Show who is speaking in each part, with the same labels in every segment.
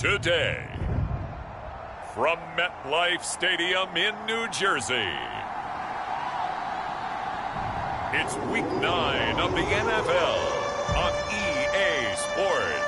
Speaker 1: Today, from MetLife Stadium in New Jersey, it's Week 9 of the NFL on EA Sports.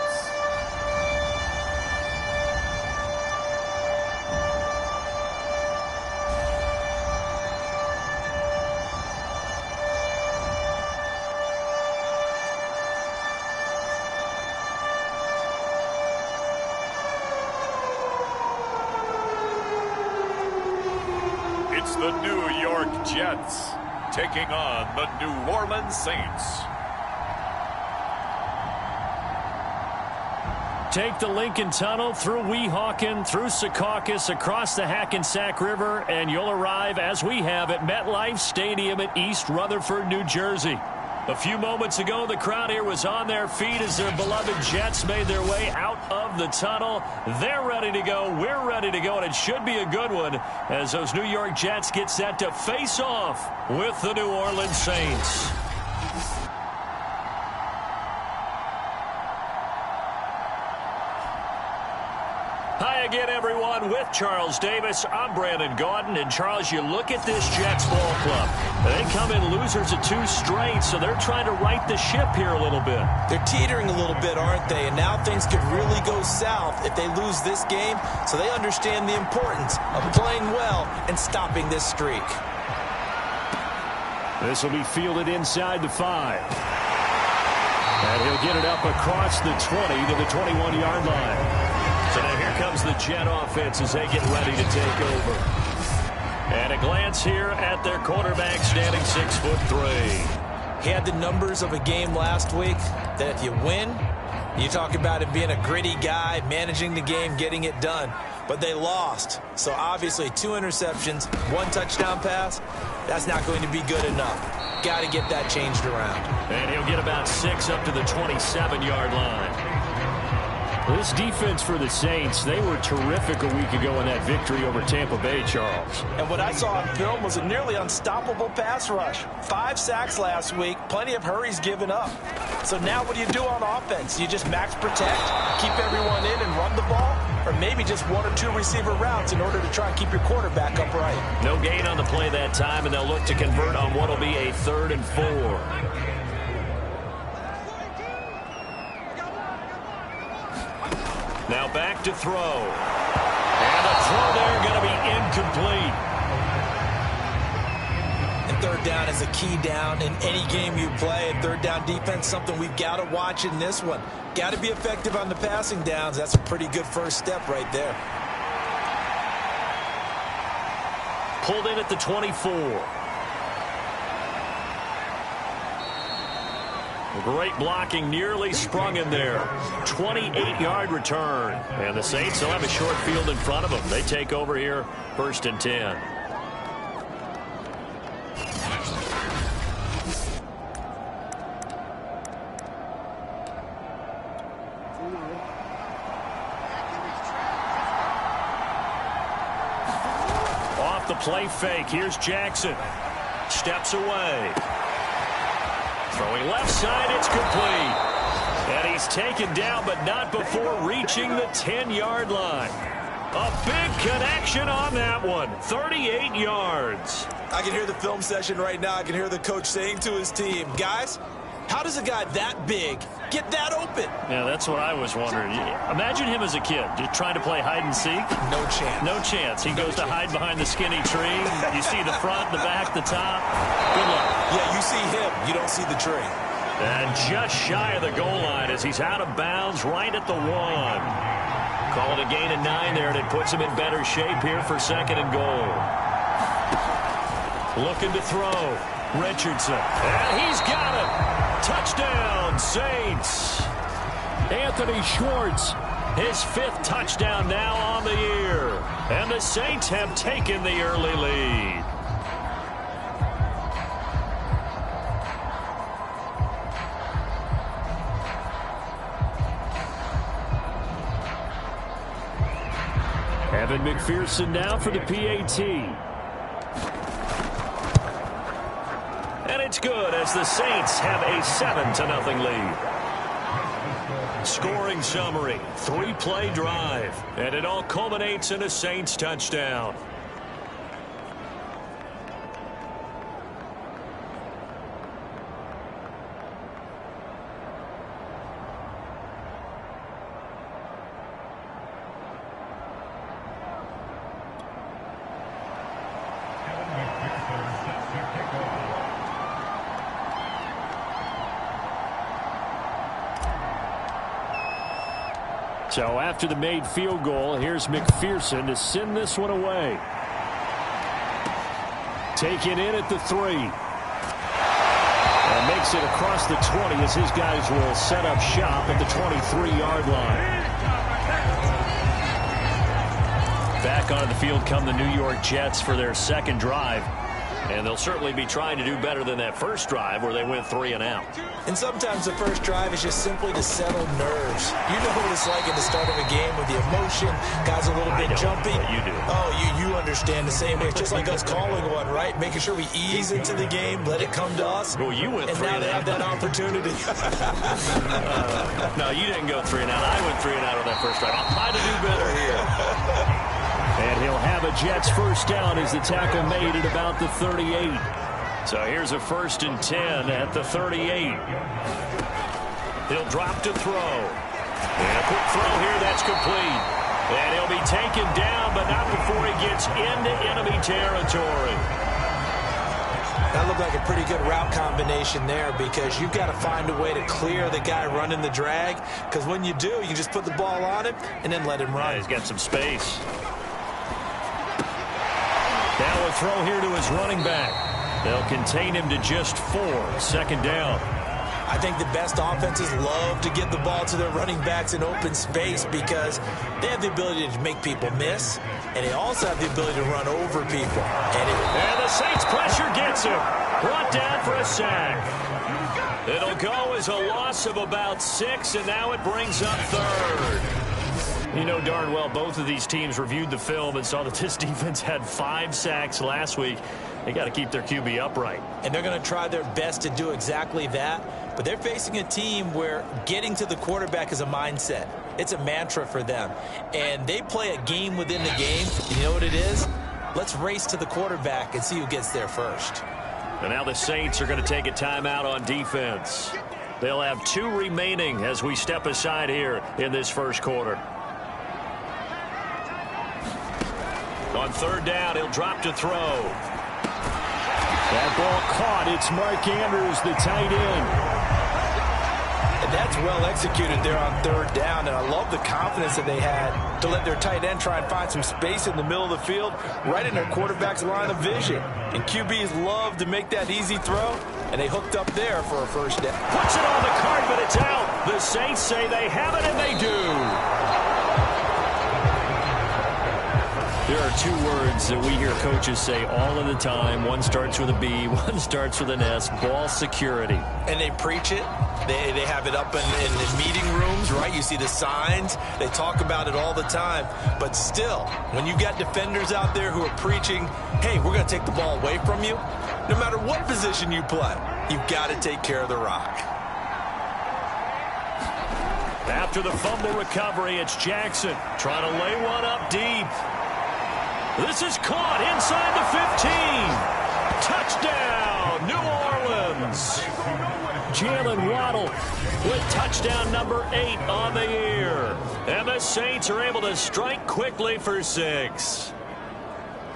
Speaker 1: It's the New York Jets taking on the New Orleans Saints.
Speaker 2: Take the Lincoln Tunnel through Weehawken, through Secaucus, across the Hackensack River, and you'll arrive, as we have, at MetLife Stadium in East Rutherford, New Jersey. A few moments ago, the crowd here was on their feet as their beloved Jets made their way out of the tunnel. They're ready to go. We're ready to go, and it should be a good one as those New York Jets get set to face off with the New Orleans Saints. Hi again, everyone. With Charles Davis, I'm Brandon Gaudin. And, Charles, you look at this Jets ball club. They come in losers of 2 straight, so they're trying to right the ship here a little bit.
Speaker 3: They're teetering a little bit, aren't they? And now things could really go south if they lose this game, so they understand the importance of playing well and stopping this streak.
Speaker 2: This will be fielded inside the 5. And he'll get it up across the 20 to the 21-yard line. So now here comes the Jet offense as they get ready to take over. And a glance here at their quarterback, standing 6'3".
Speaker 3: He had the numbers of a game last week that if you win, you talk about him being a gritty guy, managing the game, getting it done. But they lost. So obviously 2 interceptions, 1 touchdown pass, that's not going to be good enough. Got to get that changed around.
Speaker 2: And he'll get about 6 up to the 27-yard line. This defense for the Saints, they were terrific a week ago in that victory over Tampa Bay, Charles.
Speaker 3: And what I saw on film was a nearly unstoppable pass rush. 5 sacks last week, plenty of hurries given up. So now what do you do on offense? You just max protect, keep everyone in and run the ball? Or maybe just 1 or 2 receiver routes in order to try and keep your quarterback upright?
Speaker 2: No gain on the play that time, and they'll look to convert on what will be a 3rd and 4. Now back to throw. And a throw there going to be incomplete.
Speaker 3: And 3rd down is a key down in any game you play. And 3rd down defense, something we've got to watch in this one. Got to be effective on the passing downs. That's a pretty good first step right there.
Speaker 2: Pulled in at the 24. Great blocking, nearly sprung in there. 28-yard return. And the Saints will have a short field in front of them. They take over here, 1st and 10. Off the play fake, here's Jackson. Steps away. Throwing left side, it's complete. And he's taken down, but not before reaching the 10-yard line. A big connection on that one. 38 yards.
Speaker 3: I can hear the film session right now. I can hear the coach saying to his team, guys, how does a guy that big get that open?
Speaker 2: Yeah, that's what I was wondering. Imagine him as a kid, just trying to play hide and seek.
Speaker 3: No chance.
Speaker 2: No chance. He goes to hide behind the skinny tree. You see the front, the back, the top. Good luck.
Speaker 3: Yeah, you see him. You don't see the tree.
Speaker 2: And just shy of the goal line as he's out of bounds right at the 1. Call it a gain of 9 there, and it puts him in better shape here for 2nd and goal. Looking to throw. Richardson. And he's got it. Touchdown, Saints. Anthony Schwartz, his 5th touchdown now on the year. And the Saints have taken the early lead. Evan McPherson now for the PAT. And it's good as the Saints have a 7-0 lead. Scoring summary, 3-play drive, and it all culminates in a Saints touchdown. So after the made field goal, here's McPherson to send this one away. Taken in at the 3. And makes it across the 20 as his guys will set up shop at the 23-yard line. Back onto the field come the New York Jets for their second drive. And they'll certainly be trying to do better than that first drive where they went 3 and out.
Speaker 3: And sometimes the first drive is just simply to settle nerves. You know what it's like at the start of a game with the emotion, guys a little bit jumpy.
Speaker 2: You do.
Speaker 3: Oh, you understand the same way. It's just like us calling one, right? Making sure we ease into the game, let it come to us.
Speaker 2: Well, you went 3 and out.
Speaker 3: And now they have that opportunity.
Speaker 2: No, you didn't go 3 and out. I went 3 and out on that first drive. I'll try to do better here. And he'll have a Jets first down as the tackle made at about the 38. So here's a 1st and 10 at the 38. He'll drop to throw. And a quick throw here, that's complete. And he'll be taken down, but not before he gets into enemy territory.
Speaker 3: That looked like a pretty good route combination there because you've got to find a way to clear the guy running the drag. Because when you do, you can just put the ball on him and then let him run.
Speaker 2: Yeah, he's got some space. Now a throw here to his running back. They'll contain him to just 4. 2nd down.
Speaker 3: I think the best offenses love to get the ball to their running backs in open space because they have the ability to make people miss, and they also have the ability to run over people.
Speaker 2: And the Saints pressure gets him. Brought down for a sack. It'll go as a loss of about 6, and now it brings up 3rd. You know darn well both of these teams reviewed the film and saw that this defense had 5 sacks last week. They got to keep their QB upright. And they're going to try their best to do exactly that. But they're facing a team where getting to the quarterback is a mindset. It's a mantra for them. And they play a game within the game. And you know what it is? Let's race to the quarterback and see who gets there first. And now the Saints are going to take a timeout on defense. They'll have 2 remaining as we step aside here in this first quarter. On 3rd down, he'll drop to throw. That ball caught. It's Mark Andrews, the tight end.
Speaker 3: And that's well executed there on 3rd down. And I love the confidence that they had to let their tight end try and find some space in the middle of the field, right in their quarterback's line of vision. And QBs love to make that easy throw. And they hooked up there for a first down.
Speaker 2: Puts it on the card, but it's out. The Saints say they have it, and they do. There are 2 words that we hear coaches say all of the time. One starts with a B, one starts with an S. Ball security.
Speaker 3: And they preach it. They have it up in meeting rooms, right? You see the signs. They talk about it all the time. But still, when you've got defenders out there who are preaching, hey, we're going to take the ball away from you, no matter what position you play, you've got to take care of the rock.
Speaker 2: After the fumble recovery, it's Jackson trying to lay one up deep. This is caught inside the 15. Touchdown, New Orleans. Jalen Waddle with touchdown number 8 on the year. And the Saints are able to strike quickly for 6.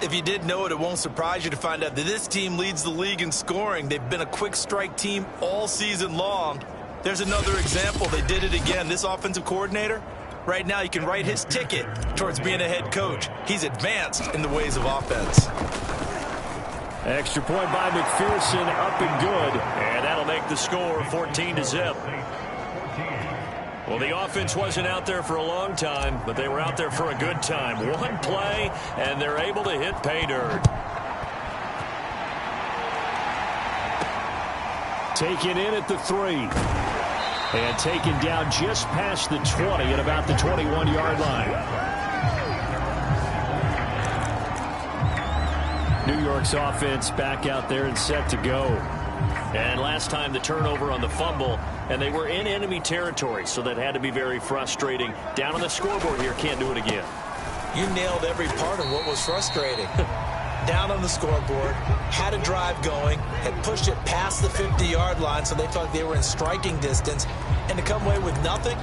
Speaker 3: If you didn't know it, it won't surprise you to find out that this team leads the league in scoring. They've been a quick strike team all season long. There's another example. They did it again. This offensive coordinator, right now, you can write his ticket towards being a head coach. He's advanced in the ways of offense.
Speaker 2: Extra point by McPherson, up and good. And that'll make the score 14-0. Well, the offense wasn't out there for a long time, but they were out there for a good time. 1 play, and they're able to hit pay dirt. Taken in at the 3. And taken down just past the 20 at about the 21-yard line. New York Seahawks offense back out there and set to go. And last time the turnover on the fumble, and they were in enemy territory, so that had to be very frustrating. Down on the scoreboard here, can't do it again.
Speaker 3: You nailed every part of what was frustrating. Down on the scoreboard, had a drive going, had pushed it past the 50-yard line, so they thought they were in striking distance, and to come away with nothing,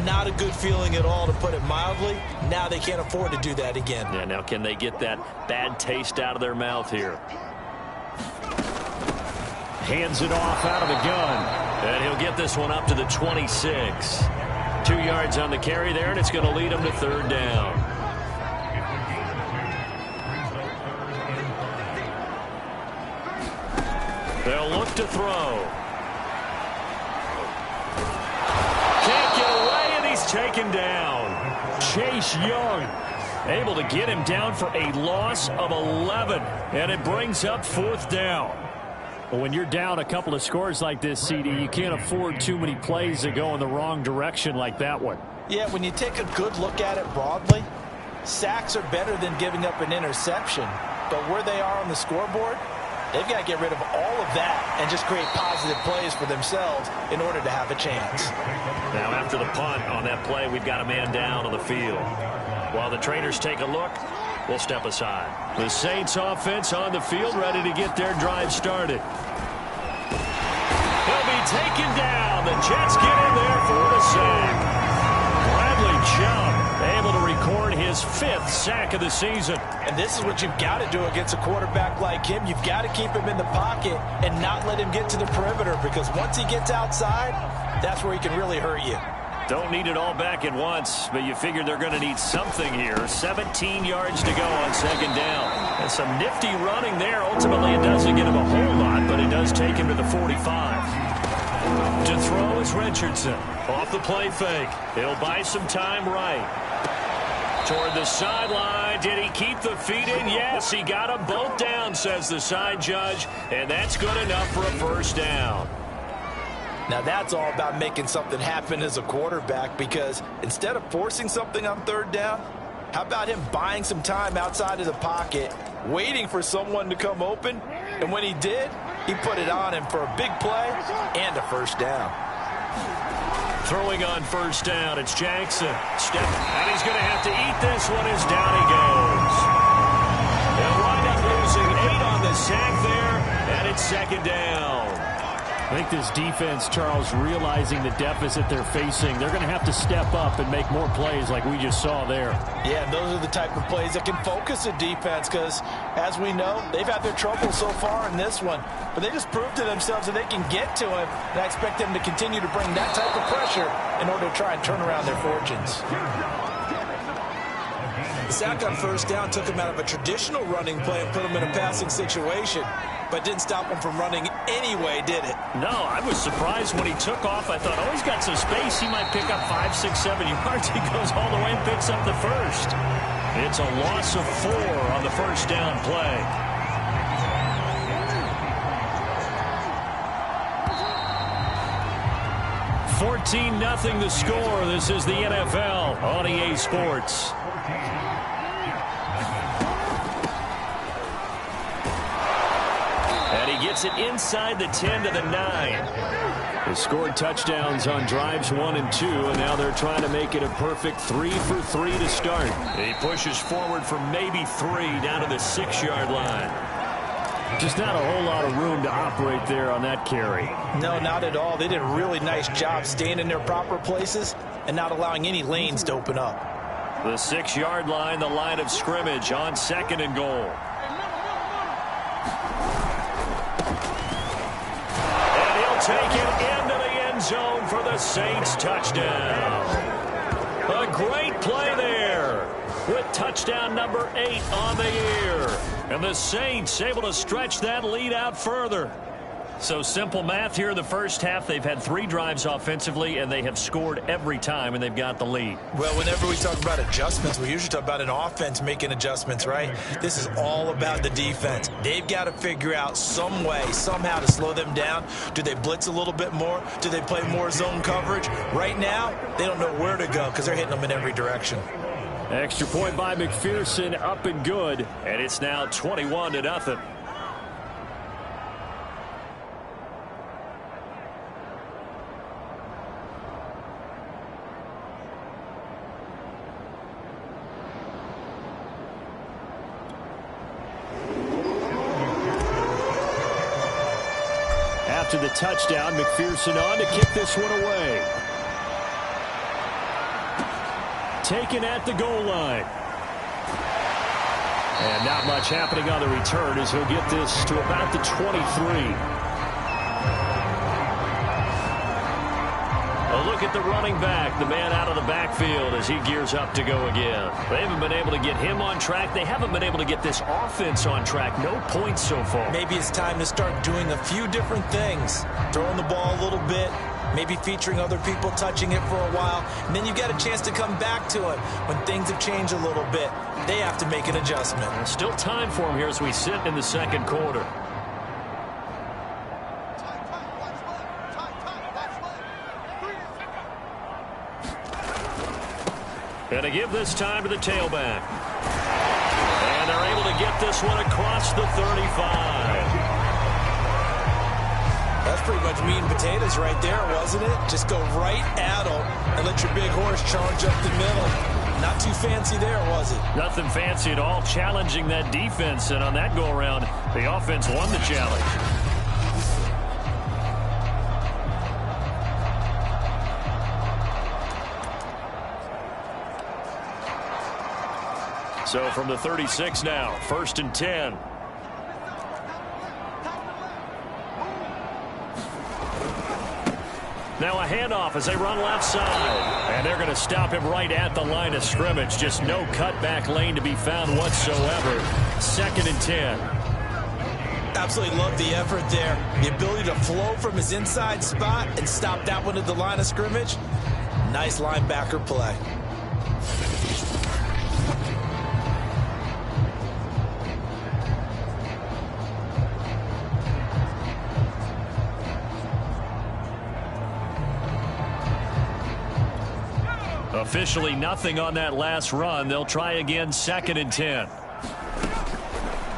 Speaker 3: not a good feeling at all, to put it mildly. Now they can't afford to do that again.
Speaker 2: Yeah, now can they get that bad taste out of their mouth here? Hands it off out of the gun. And he'll get this one up to the 26. 2 yards on the carry there, and it's going to lead him to third down. They'll look to throw. Can't get away, and he's taken down. Chase Young able to get him down for a loss of 11, and it brings up fourth down. Well, when you're down a couple of scores like this, CD, you can't afford too many plays that go in the wrong direction like that one.
Speaker 3: Yeah, when you take a good look at it broadly, sacks are better than giving up an interception. But where they are on the scoreboard, they've got to get rid of all of that and just create positive plays for themselves in order to have a chance.
Speaker 2: Now, after the punt on that play, we've got a man down on the field. While the trainers take a look, we'll step aside. The Saints offense on the field, ready to get their drive started. He'll be taken down. The Jets get in there for the sack. Bradley Chubb able to record his 5th sack of the season.
Speaker 3: And this is what you've got to do against a quarterback like him. You've got to keep him in the pocket and not let him get to the perimeter, because once he gets outside, that's where he can really hurt you.
Speaker 2: Don't need it all back at once, but you figure they're going to need something here. 17 yards to go on second down. And some nifty running there. Ultimately, it doesn't get him a whole lot, but it does take him to the 45. To throw is Richardson. Off the play fake. He'll buy some time right. Toward the sideline. Did he keep the feet in? Yes, he got them both down, says the side judge. And that's good enough for a first down.
Speaker 3: Now that's all about making something happen as a quarterback, because instead of forcing something on third down, how about him buying some time outside of the pocket, waiting for someone to come open, and when he did, he put it on him for a big play and a first down.
Speaker 2: Throwing on first down, it's Jackson. Step, and he's going to have to eat this one as down he goes. They'll wind up losing 8 on the sack there, and it's second down. I think this defense, Charles, realizing the deficit they're facing, they're going to have to step up and make more plays like we just saw there.
Speaker 3: Yeah, those are the type of plays that can focus a defense, because, as we know, they've had their trouble so far in this one. But they just proved to themselves that they can get to him, and I expect them to continue to bring that type of pressure in order to try and turn around their fortunes. The sack on first down took him out of a traditional running play and put him in a passing situation, but didn't stop him from running anyway, did it?
Speaker 2: No, I was surprised when he took off. I thought, oh, he's got some space. He might pick up 5, 6, 7 yards. He goes all the way and picks up the first. It's a loss of 4 on the first down play. $14-0 the score. This is the NFL on EA Sports. And he gets it inside the 10 to the 9. They scored touchdowns on drives 1 and 2, and now they're trying to make it a perfect 3 for 3 to start. He pushes forward for maybe 3 down to the 6-yard line. Just not a whole lot of room to operate there on that carry.
Speaker 3: No, not at all. They did a really nice job staying in their proper places and not allowing any lanes to open up.
Speaker 2: The 6-yard line, the line of scrimmage on 2nd and goal. And he'll take it into the end zone for the Saints touchdown. A great play there with touchdown number 8 on the year. And the Saints able to stretch that lead out further. So simple math here in the first half. They've had 3 drives offensively, and they have scored every time, and they've got the lead.
Speaker 3: Well, whenever we talk about adjustments, we usually talk about an offense making adjustments, right? This is all about the defense. They've got to figure out some way, somehow to slow them down. Do they blitz a little bit more? Do they play more zone coverage? Right now, they don't know where to go because they're hitting them in every direction.
Speaker 2: Extra point by McPherson, up and good, and it's now 21-0. After the touchdown, McPherson on to kick this one away. Taken at the goal line. And not much happening on the return as he'll get this to about the 23. A look at the running back, the man out of the backfield as he gears up to go again. They haven't been able to get him on track. They haven't been able to get this offense on track. No points so far.
Speaker 3: Maybe it's time to start doing a few different things. Throwing the ball a little bit. Maybe featuring other people touching it for a while. And then you get a chance to come back to it when things have changed a little bit. They have to make an adjustment.
Speaker 2: There's still time for him here as we sit in the second quarter. Going to give this time to the tailback. And they're able to get this one across the 35.
Speaker 3: That's pretty much meat and potatoes right there, wasn't it? Just go right at them and let your big horse charge up the middle. Not too fancy there, was it?
Speaker 2: Nothing fancy at all, challenging that defense. And on that go-around, the offense won the challenge. So from the 36 now, 1st and 10. Now a handoff as they run left side. And they're going to stop him right at the line of scrimmage. Just no cutback lane to be found whatsoever. 2nd and 10.
Speaker 3: Absolutely love the effort there. The ability to flow from his inside spot and stop that one at the line of scrimmage. Nice linebacker play.
Speaker 2: Officially nothing on that last run. They'll try again, 2nd and 10.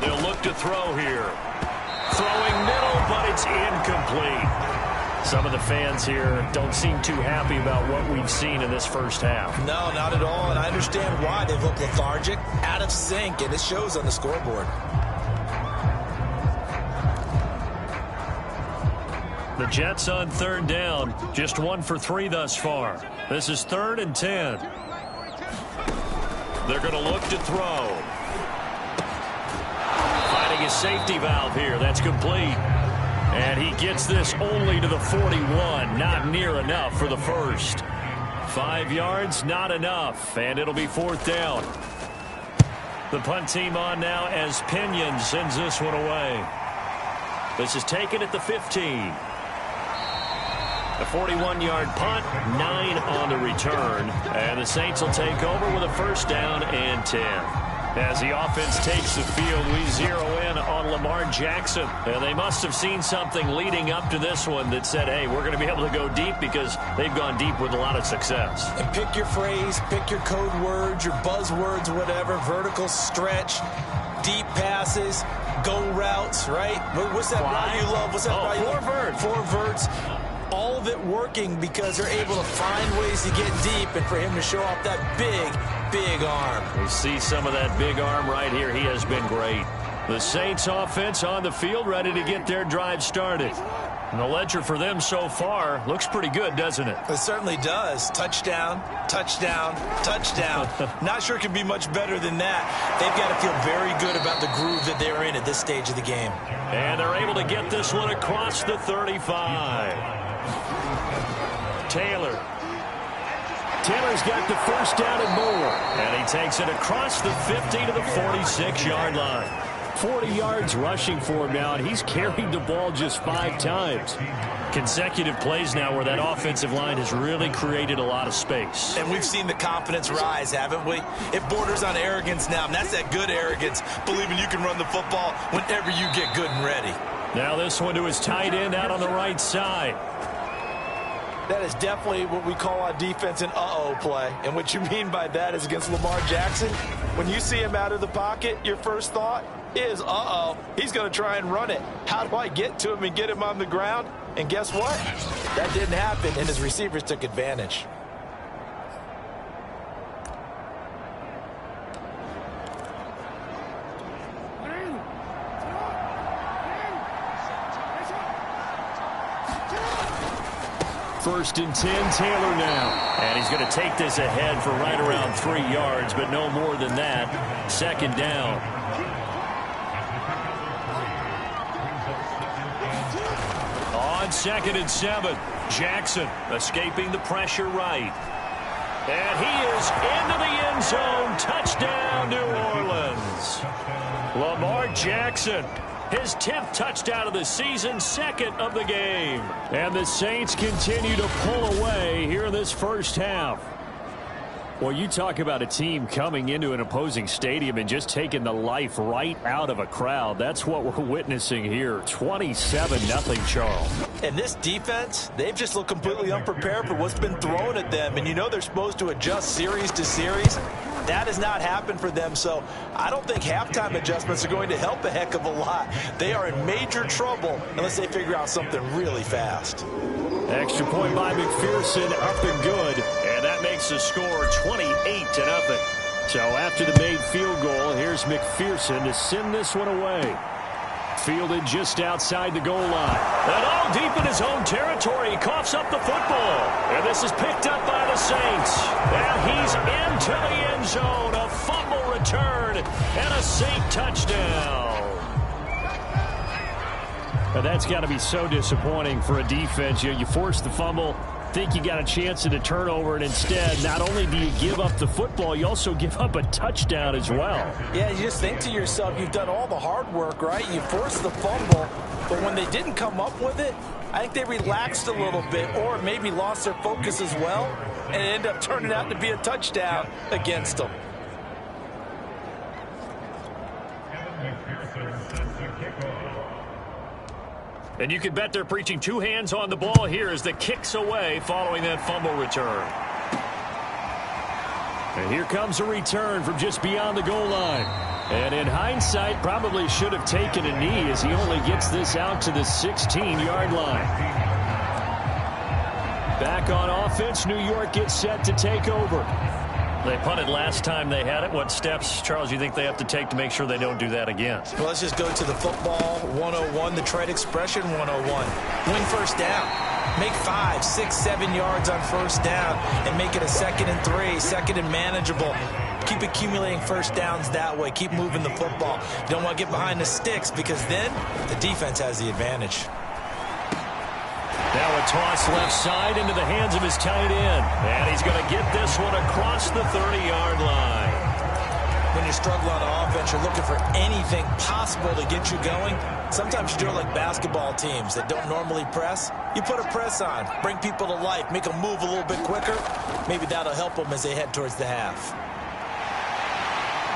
Speaker 2: They'll look to throw here. Throwing middle, but it's incomplete. Some of the fans here don't seem too happy about what we've seen in this first half.
Speaker 3: No, not at all, and I understand why. They've looked lethargic, out of sync, and it shows on the scoreboard.
Speaker 2: The Jets on 3rd down, just 1 for 3 thus far. This is 3rd and 10. They're going to look to throw. Finding a safety valve here. That's complete. And he gets this only to the 41. Not near enough for the first. 5 yards, not enough. And it'll be 4th down. The punt team on now as Pinion sends this one away. This is taken at the 15. A 41-yard punt, 9 on the return. And the Saints will take over with a 1st down and 10. As the offense takes the field, we zero in on Lamar Jackson. And they must have seen something leading up to this one that said, hey, we're going to be able to go deep because they've gone deep with a lot of success.
Speaker 3: And pick your phrase, pick your code words, your buzzwords, whatever, vertical stretch, deep passes, go routes, right? What's that route you love? What's that route you love?
Speaker 2: 4 verts.
Speaker 3: 4 verts. All of it working because they're able to find ways to get deep and for him to show off that big arm.
Speaker 2: We see some of that big arm right here. He has been great. The Saints offense on the field ready to get their drive started. And the ledger for them so far looks pretty good, doesn't it?
Speaker 3: It certainly does. Touchdown, touchdown, touchdown. Not sure it can be much better than that. They've got to feel very good about the groove that they're in at this stage of the game.
Speaker 2: And they're able to get this one across the 35. Taylor's got the 1st down and more. And he takes it across the 50 to the 46-yard line. 40 yards rushing for him now, and he's carried the ball just 5 times. Consecutive plays now where that offensive line has really created a lot of space.
Speaker 3: And we've seen the confidence rise, haven't we? It borders on arrogance now, and that's that good arrogance, believing you can run the football whenever you get good and ready.
Speaker 2: Now this one to his tight end out on the right side.
Speaker 3: That is definitely what we call on defense an uh-oh play. And what you mean by that is against Lamar Jackson, when you see him out of the pocket, your first thought is, uh-oh, he's going to try and run it. How do I get to him and get him on the ground? And guess what? That didn't happen, and his receivers took advantage.
Speaker 2: First and 10, Taylor now. And he's going to take this ahead for right around 3 yards, but no more than that. Second down. On 2nd and 7, Jackson escaping the pressure right. And he is into the end zone. Touchdown, New Orleans. Lamar Jackson. His 10th touchdown of the season, 2nd of the game. And the Saints continue to pull away here in this first half. Well, you talk about a team coming into an opposing stadium and just taking the life right out of a crowd. That's what we're witnessing here. 27-0, Charles.
Speaker 3: And this defense, they've just looked completely unprepared for what's been thrown at them. And you know they're supposed to adjust series to series. That has not happened for them, so I don't think halftime adjustments are going to help a heck of a lot. They are in major trouble unless they figure out something really fast.
Speaker 2: Extra point by McPherson, up and good, and that makes the score 28-0. So after the made field goal, here's McPherson to send this one away. Fielded just outside the goal line. And all deep in his own territory. He coughs up the football. And this is picked up by the Saints. And he's into the end zone. A fumble return and a Saint touchdown. Now that's got to be so disappointing for a defense. You force the fumble, think you got a chance at a turnover, and instead, not only do you give up the football, you also give up a touchdown as well.
Speaker 3: Yeah, you just think to yourself, you've done all the hard work, right? You forced the fumble, but when they didn't come up with it, I think they relaxed a little bit or maybe lost their focus as well, and it ended up turning out to be a touchdown against them.
Speaker 2: And you can bet they're preaching two hands on the ball here as the kick's away following that fumble return. And here comes a return from just beyond the goal line. And in hindsight, probably should have taken a knee as he only gets this out to the 16-yard line. Back on offense, New York gets set to take over. They punted last time they had it. What steps, Charles, you think they have to take to make sure they don't do that again?
Speaker 3: Well, let's just go to the football 101, the trade expression 101. Win first down. Make 5, 6, 7 yards on first down and make it a 2nd and 3, 2nd and manageable. Keep accumulating first downs that way. Keep moving the football. You don't want to get behind the sticks because then the defense has the advantage.
Speaker 2: Now a toss left side into the hands of his tight end. And he's going to get this one across the 30-yard line.
Speaker 3: When you struggle on offense, you're looking for anything possible to get you going. Sometimes you do it like basketball teams that don't normally press. You put a press on, bring people to life, make them move a little bit quicker. Maybe that'll help them as they head towards the half.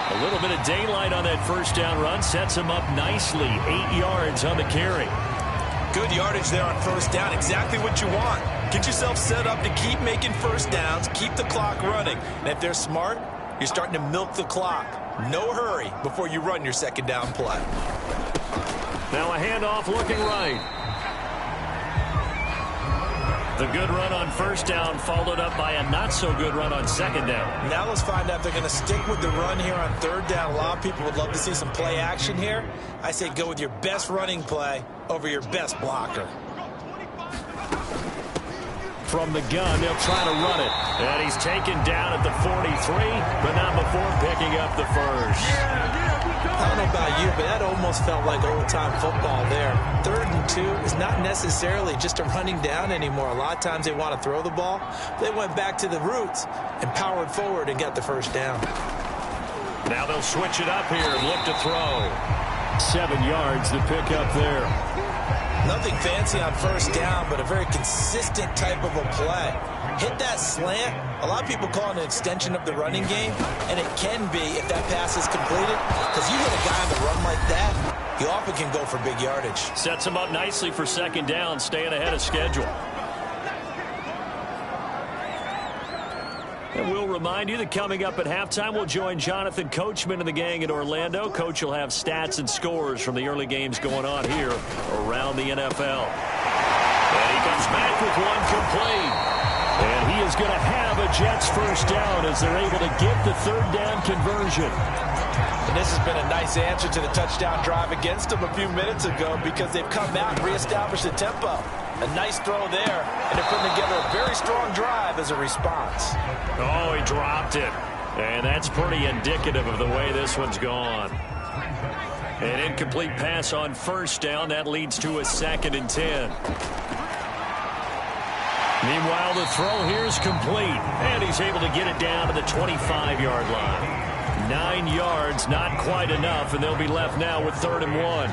Speaker 2: A little bit of daylight on that first down run sets him up nicely. 8 yards on the carry.
Speaker 3: Good yardage there on first down. Exactly what you want. Get yourself set up to keep making first downs, keep the clock running. And if they're smart, you're starting to milk the clock. No hurry before you run your second down play.
Speaker 2: Now a handoff looking right. The good run on first down followed up by a not-so-good run on second down.
Speaker 3: Now let's find out if they're going to stick with the run here on third down. A lot of people would love to see some play action here. I say go with your best running play over your best blocker.
Speaker 2: From the gun, they'll try to run it. And he's taken down at the 43, but not before picking up the first.
Speaker 3: I don't know about you, but that almost felt like old-time football there. 3rd and 2 is not necessarily just a running down anymore. A lot of times they want to throw the ball. They went back to the roots and powered forward and got the first down.
Speaker 2: Now they'll switch it up here and look to throw. 7 yards to pick up there.
Speaker 3: Nothing fancy on first down, but a very consistent type of a play. Hit that slant. A lot of people call it an extension of the running game, and it can be if that pass is completed. Because you hit a guy on the run like that, he often can go for big yardage.
Speaker 2: Sets him up nicely for second down, staying ahead of schedule. And we'll remind you that coming up at halftime, we'll join Jonathan Coachman and the gang in Orlando. Coach will have stats and scores from the early games going on here around the NFL. And he comes back with one complete. And he is going to have a Jets first down as they're able to get the third down conversion.
Speaker 3: And this has been a nice answer to the touchdown drive against them a few minutes ago because they've come out and reestablished the tempo. A nice throw there, and they're putting together a very strong drive as a response.
Speaker 2: Oh, he dropped it. And that's pretty indicative of the way this one's gone. An incomplete pass on first down. That leads to a 2nd and 10. Meanwhile, the throw here is complete. And he's able to get it down to the 25-yard line. 9 yards, not quite enough, and they'll be left now with 3rd and 1.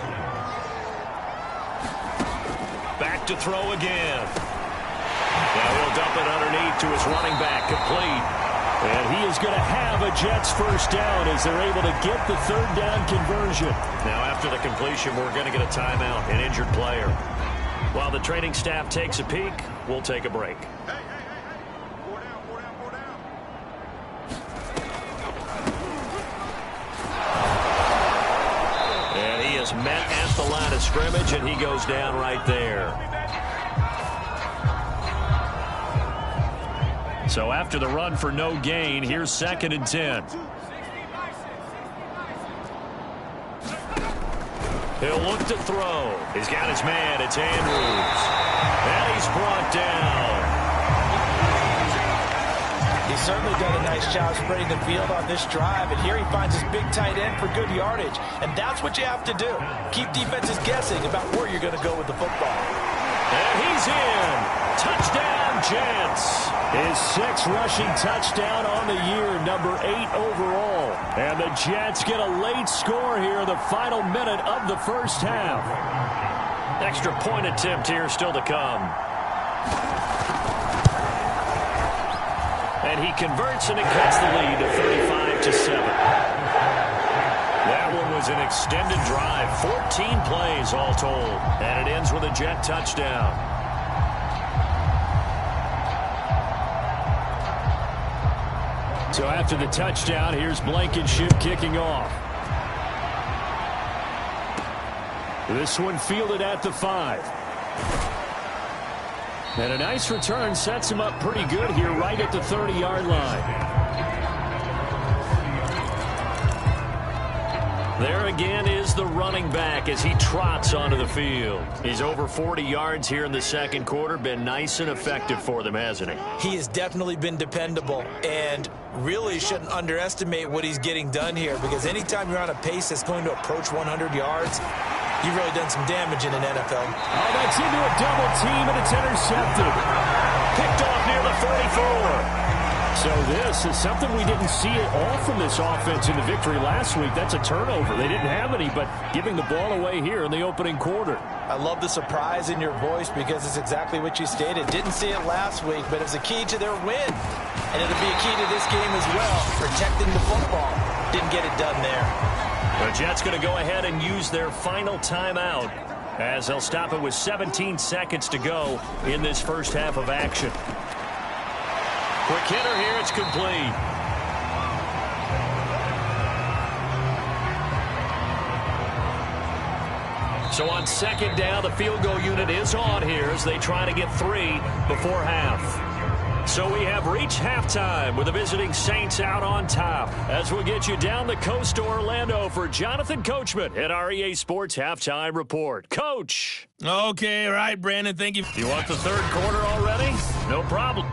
Speaker 2: Back to throw again. Now he'll dump it underneath to his running back, complete. And he is going to have a Jets first down as they're able to get the third down conversion. Now after the completion, we're going to get a timeout, an injured player. While the training staff takes a peek, we'll take a break. And he is met at the line of scrimmage, and he goes down right there. So after the run for no gain, here's 2nd and 10. He'll look to throw. He's got his man. It's Andrews. And he's brought down.
Speaker 3: He's certainly done a nice job spreading the field on this drive, and here he finds his big tight end for good yardage. And that's what you have to do. Keep defenses guessing about where you're going to go with the football.
Speaker 2: And he's in. Touchdown, Jets. His 6th rushing touchdown on the year, number 8 overall. And the Jets get a late score here in the final minute of the first half. Extra point attempt here still to come. And he converts, and it cuts the lead to 35-7. That one was an extended drive, 14 plays all told. And it ends with a Jet touchdown. So after the touchdown, here's Blankenship kicking off. This one fielded at the 5. And a nice return sets him up pretty good here right at the 30-yard line. There again is the running back as he trots onto the field. He's over 40 yards here in the second quarter. Been nice and effective for them, hasn't he?
Speaker 3: He has definitely been dependable and really shouldn't underestimate what he's getting done here because anytime you're on a pace that's going to approach 100 yards, you've really done some damage in an NFL.
Speaker 2: Oh, that's into a double team, and it's intercepted. Picked off near the 44. So this is something we didn't see at all from this offense in the victory last week. That's a turnover. They didn't have any, but giving the ball away here in the opening quarter.
Speaker 3: I love the surprise in your voice because it's exactly what you stated. Didn't see it last week, but it's a key to their win. And it'll be a key to this game as well, protecting the football. Didn't get it done there.
Speaker 2: The Jets going to go ahead and use their final timeout as they'll stop it with 17 seconds to go in this first half of action. Quick hitter here, it's complete. So on 2nd down, the field goal unit is on here as they try to get 3 before half. So we have reached halftime with the visiting Saints out on top. As we'll get you down the coast to Orlando for Jonathan Coachman at our EA Sports Halftime Report. Coach.
Speaker 4: Okay, all right, Brandon, thank you.
Speaker 2: You want the third quarter already? No problem.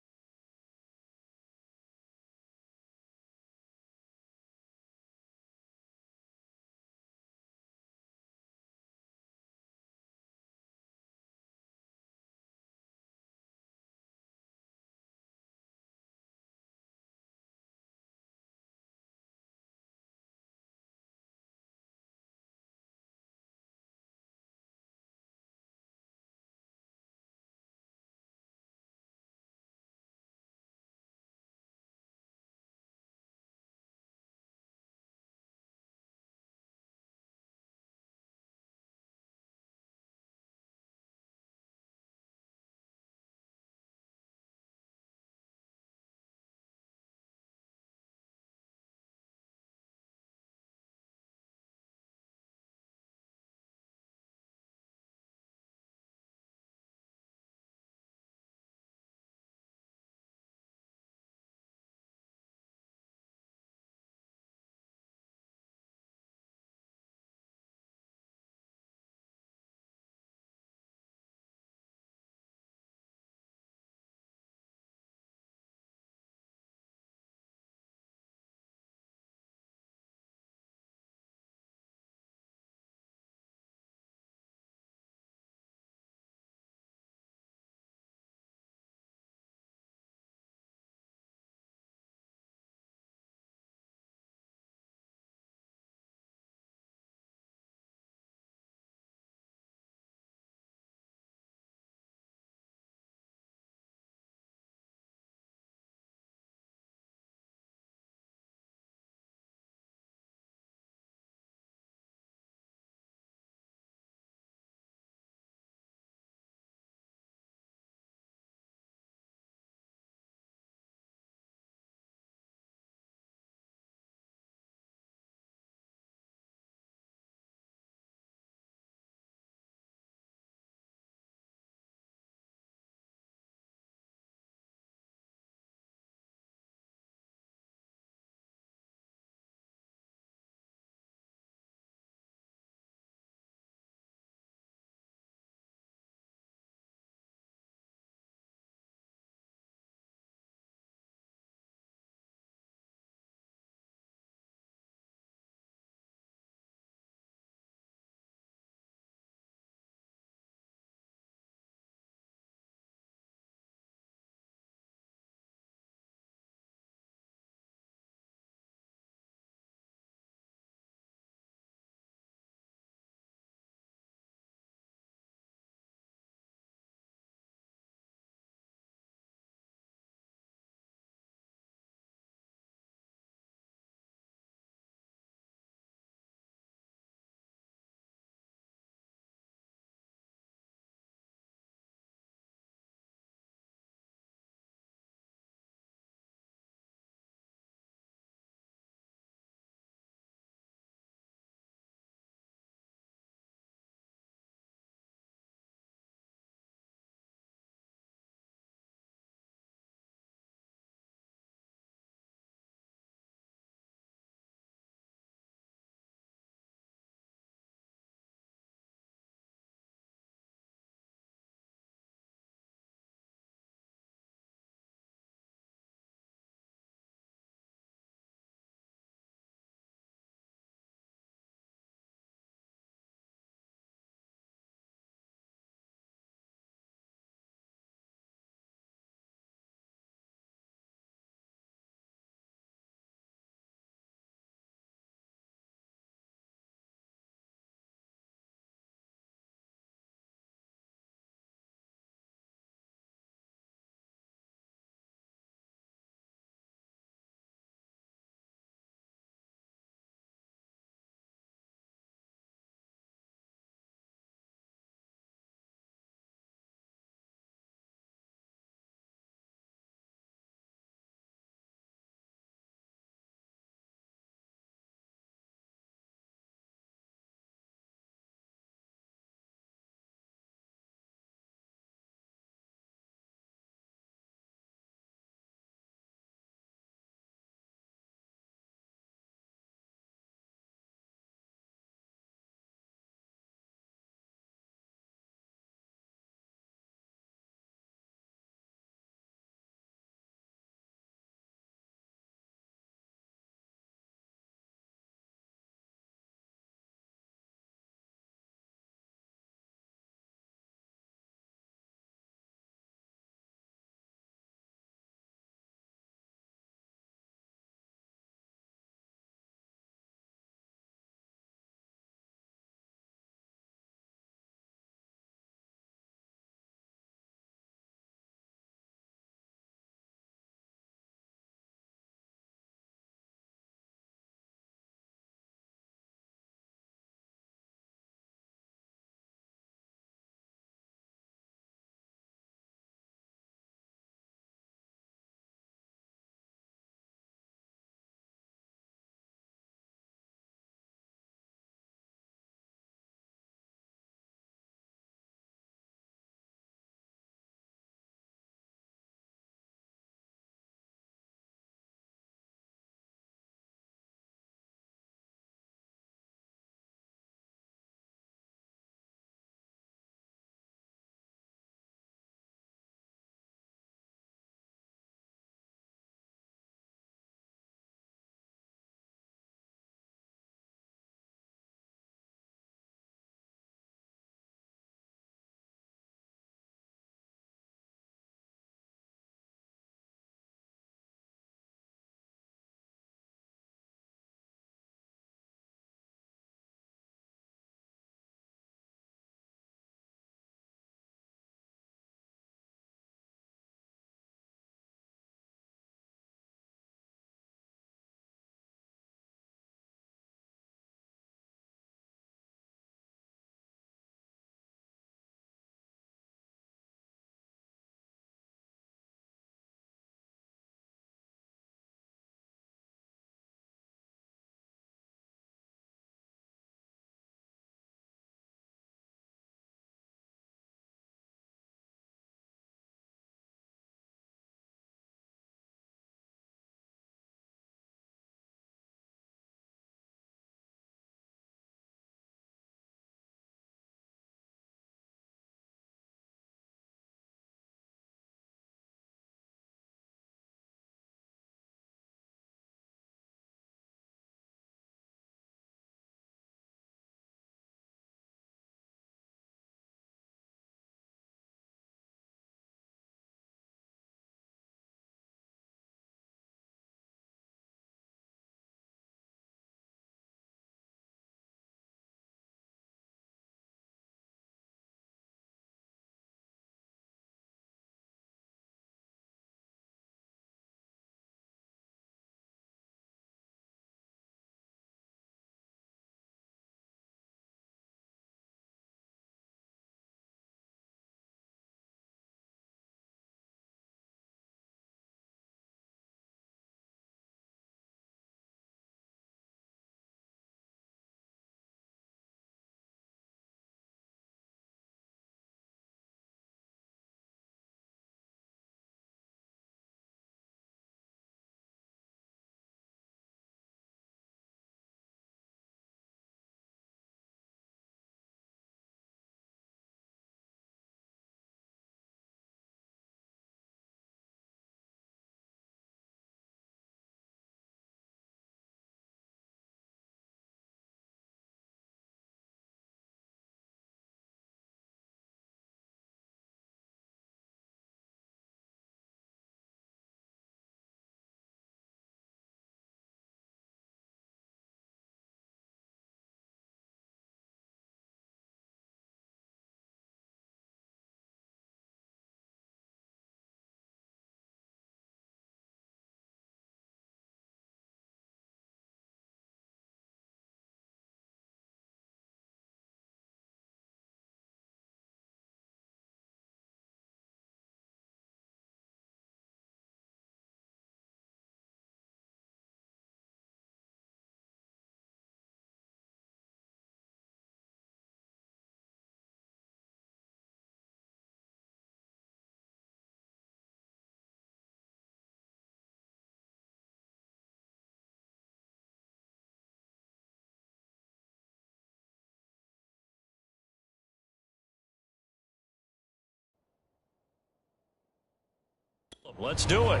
Speaker 2: Let's do it.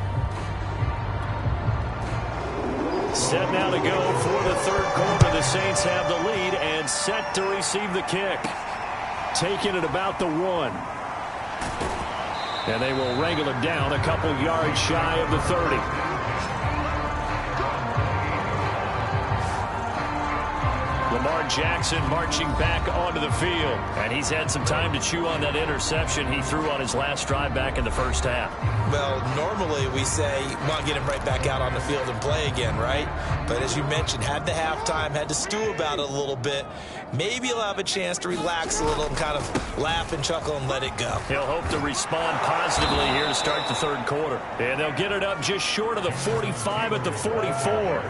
Speaker 2: Set now to go for the third quarter. The Saints have the lead and set to receive the kick. Taking it about the 1. And they will wrangle it down a couple yards shy of the 30. Lamar Jackson marching back onto the field. And he's had some time to chew on that interception he threw on his last drive back in the first half.
Speaker 3: Well, normally we say, well, get him right back out on the field and play again, right? But as you mentioned, had the halftime, had to stew about it a little bit. Maybe he'll have a chance to relax a little and kind of laugh and chuckle and let it go.
Speaker 2: He'll hope to respond positively here to start the third quarter. And they'll get it up just short of the 45 at the 44.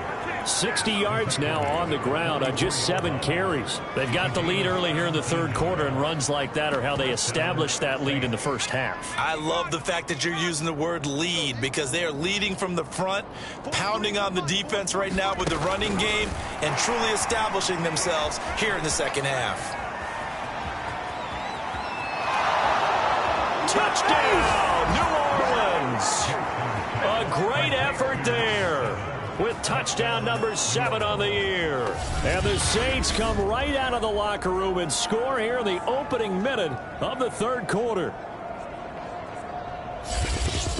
Speaker 2: 60 yards now on the ground on just 7 carries. They've got the lead early here in the third quarter, and runs like that are how they established that lead in the first half.
Speaker 3: I love the fact that you're using the word lead, because they are leading from the front, pounding on the defense right now with the running game, and truly establishing themselves here in the second half.
Speaker 2: Touchdown, New Orleans! A great effort there, with touchdown number 7 on the year. And the Saints come right out of the locker room and score here in the opening minute of the third quarter.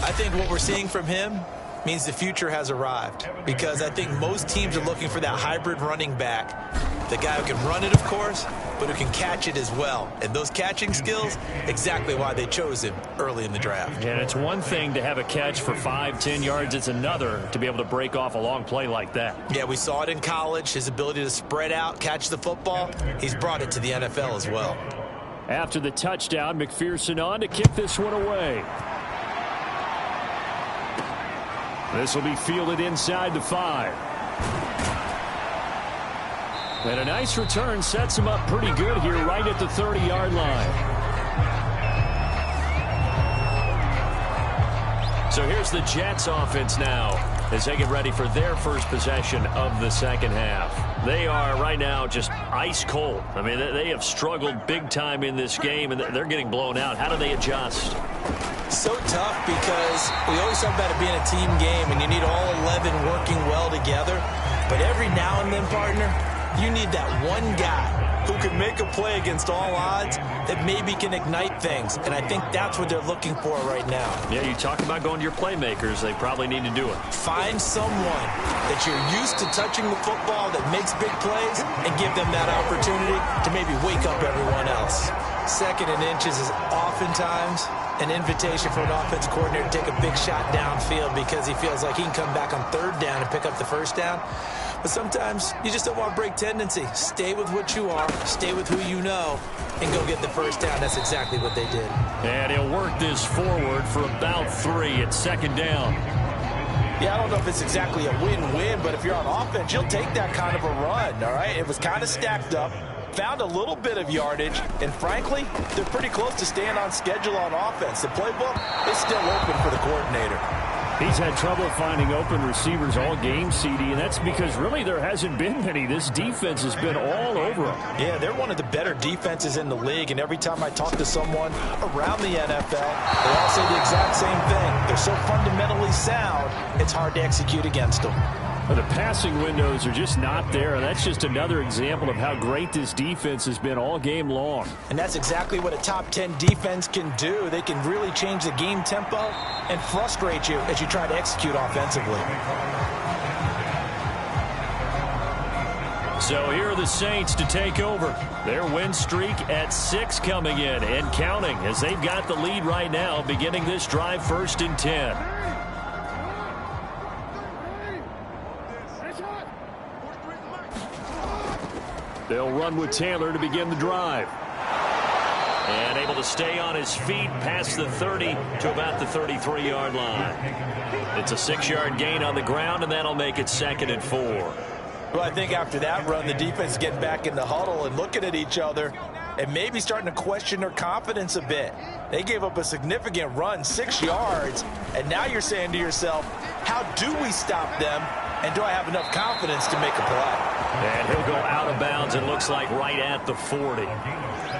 Speaker 3: I think what we're seeing from him means the future has arrived, because I think most teams are looking for that hybrid running back. The guy who can run it, of course, but who can catch it as well. And those catching skills, exactly why they chose him early in the draft.
Speaker 2: And it's one thing to have a catch for 5-10 yards. It's another to be able to break off a long play like that.
Speaker 3: Yeah, we saw it in college, his ability to spread out, catch the football. He's brought it to the NFL as well.
Speaker 2: After the touchdown, McPherson on to kick this one away. This will be fielded inside the 5. And a nice return sets him up pretty good here right at the 30-yard line. So here's the Jets offense now as they get ready for their first possession of the second half. They are right now just ice cold. I mean, they have struggled big time in this game, and they're getting blown out. How do they adjust?
Speaker 3: So tough, because we always talk about it being a team game, and you need all 11 working well together. But every now and then, partner, you need that one guy who can make a play against all odds that maybe can ignite things. And I think that's what they're looking for right now.
Speaker 2: Yeah, you talk about going to your playmakers. They probably need to do it.
Speaker 3: Find someone that you're used to touching the football that makes big plays and give them that opportunity to maybe wake up everyone else. Second and inches is oftentimes an invitation for an offense coordinator to take a big shot downfield because he feels like he can come back on third down and pick up the first down. But sometimes you just don't want to break tendency. Stay with what you are, stay with who you know, and go get the first down. That's exactly what they did.
Speaker 2: And he'll work this forward for about 3 at second down.
Speaker 3: Yeah, I don't know if it's exactly a win-win, but if you're on offense, you'll take that kind of a run, all right? It was kind of stacked up, found a little bit of yardage, and frankly, they're pretty close to staying on schedule on offense. The playbook is still open for the coordinator.
Speaker 2: He's had trouble finding open receivers all game, CD, and that's because really there hasn't been many. This defense has been all over them.
Speaker 3: Yeah, they're one of the better defenses in the league, and every time I talk to someone around the NFL, they all say the exact same thing. They're so fundamentally sound, it's hard to execute against them.
Speaker 2: Well, the passing windows are just not there. That's just another example of how great this defense has been all game long.
Speaker 3: And that's exactly what a top 10 defense can do. They can really change the game tempo and frustrate you as you try to execute offensively.
Speaker 2: So here are the Saints to take over. Their win streak at 6 coming in and counting as they've got the lead right now, beginning this drive 1st and 10. They'll run with Taylor to begin the drive. And able to stay on his feet past the 30 to about the 33-yard line. It's a 6-yard gain on the ground, and that'll make it 2nd and 4.
Speaker 3: Well, I think after that run, the defense is getting back in the huddle and looking at each other and maybe starting to question their confidence a bit. They gave up a significant run, 6 yards, and now you're saying to yourself, how do we stop them And do I have enough confidence to make a play?
Speaker 2: And he'll go out of bounds, it looks like, right at the 40.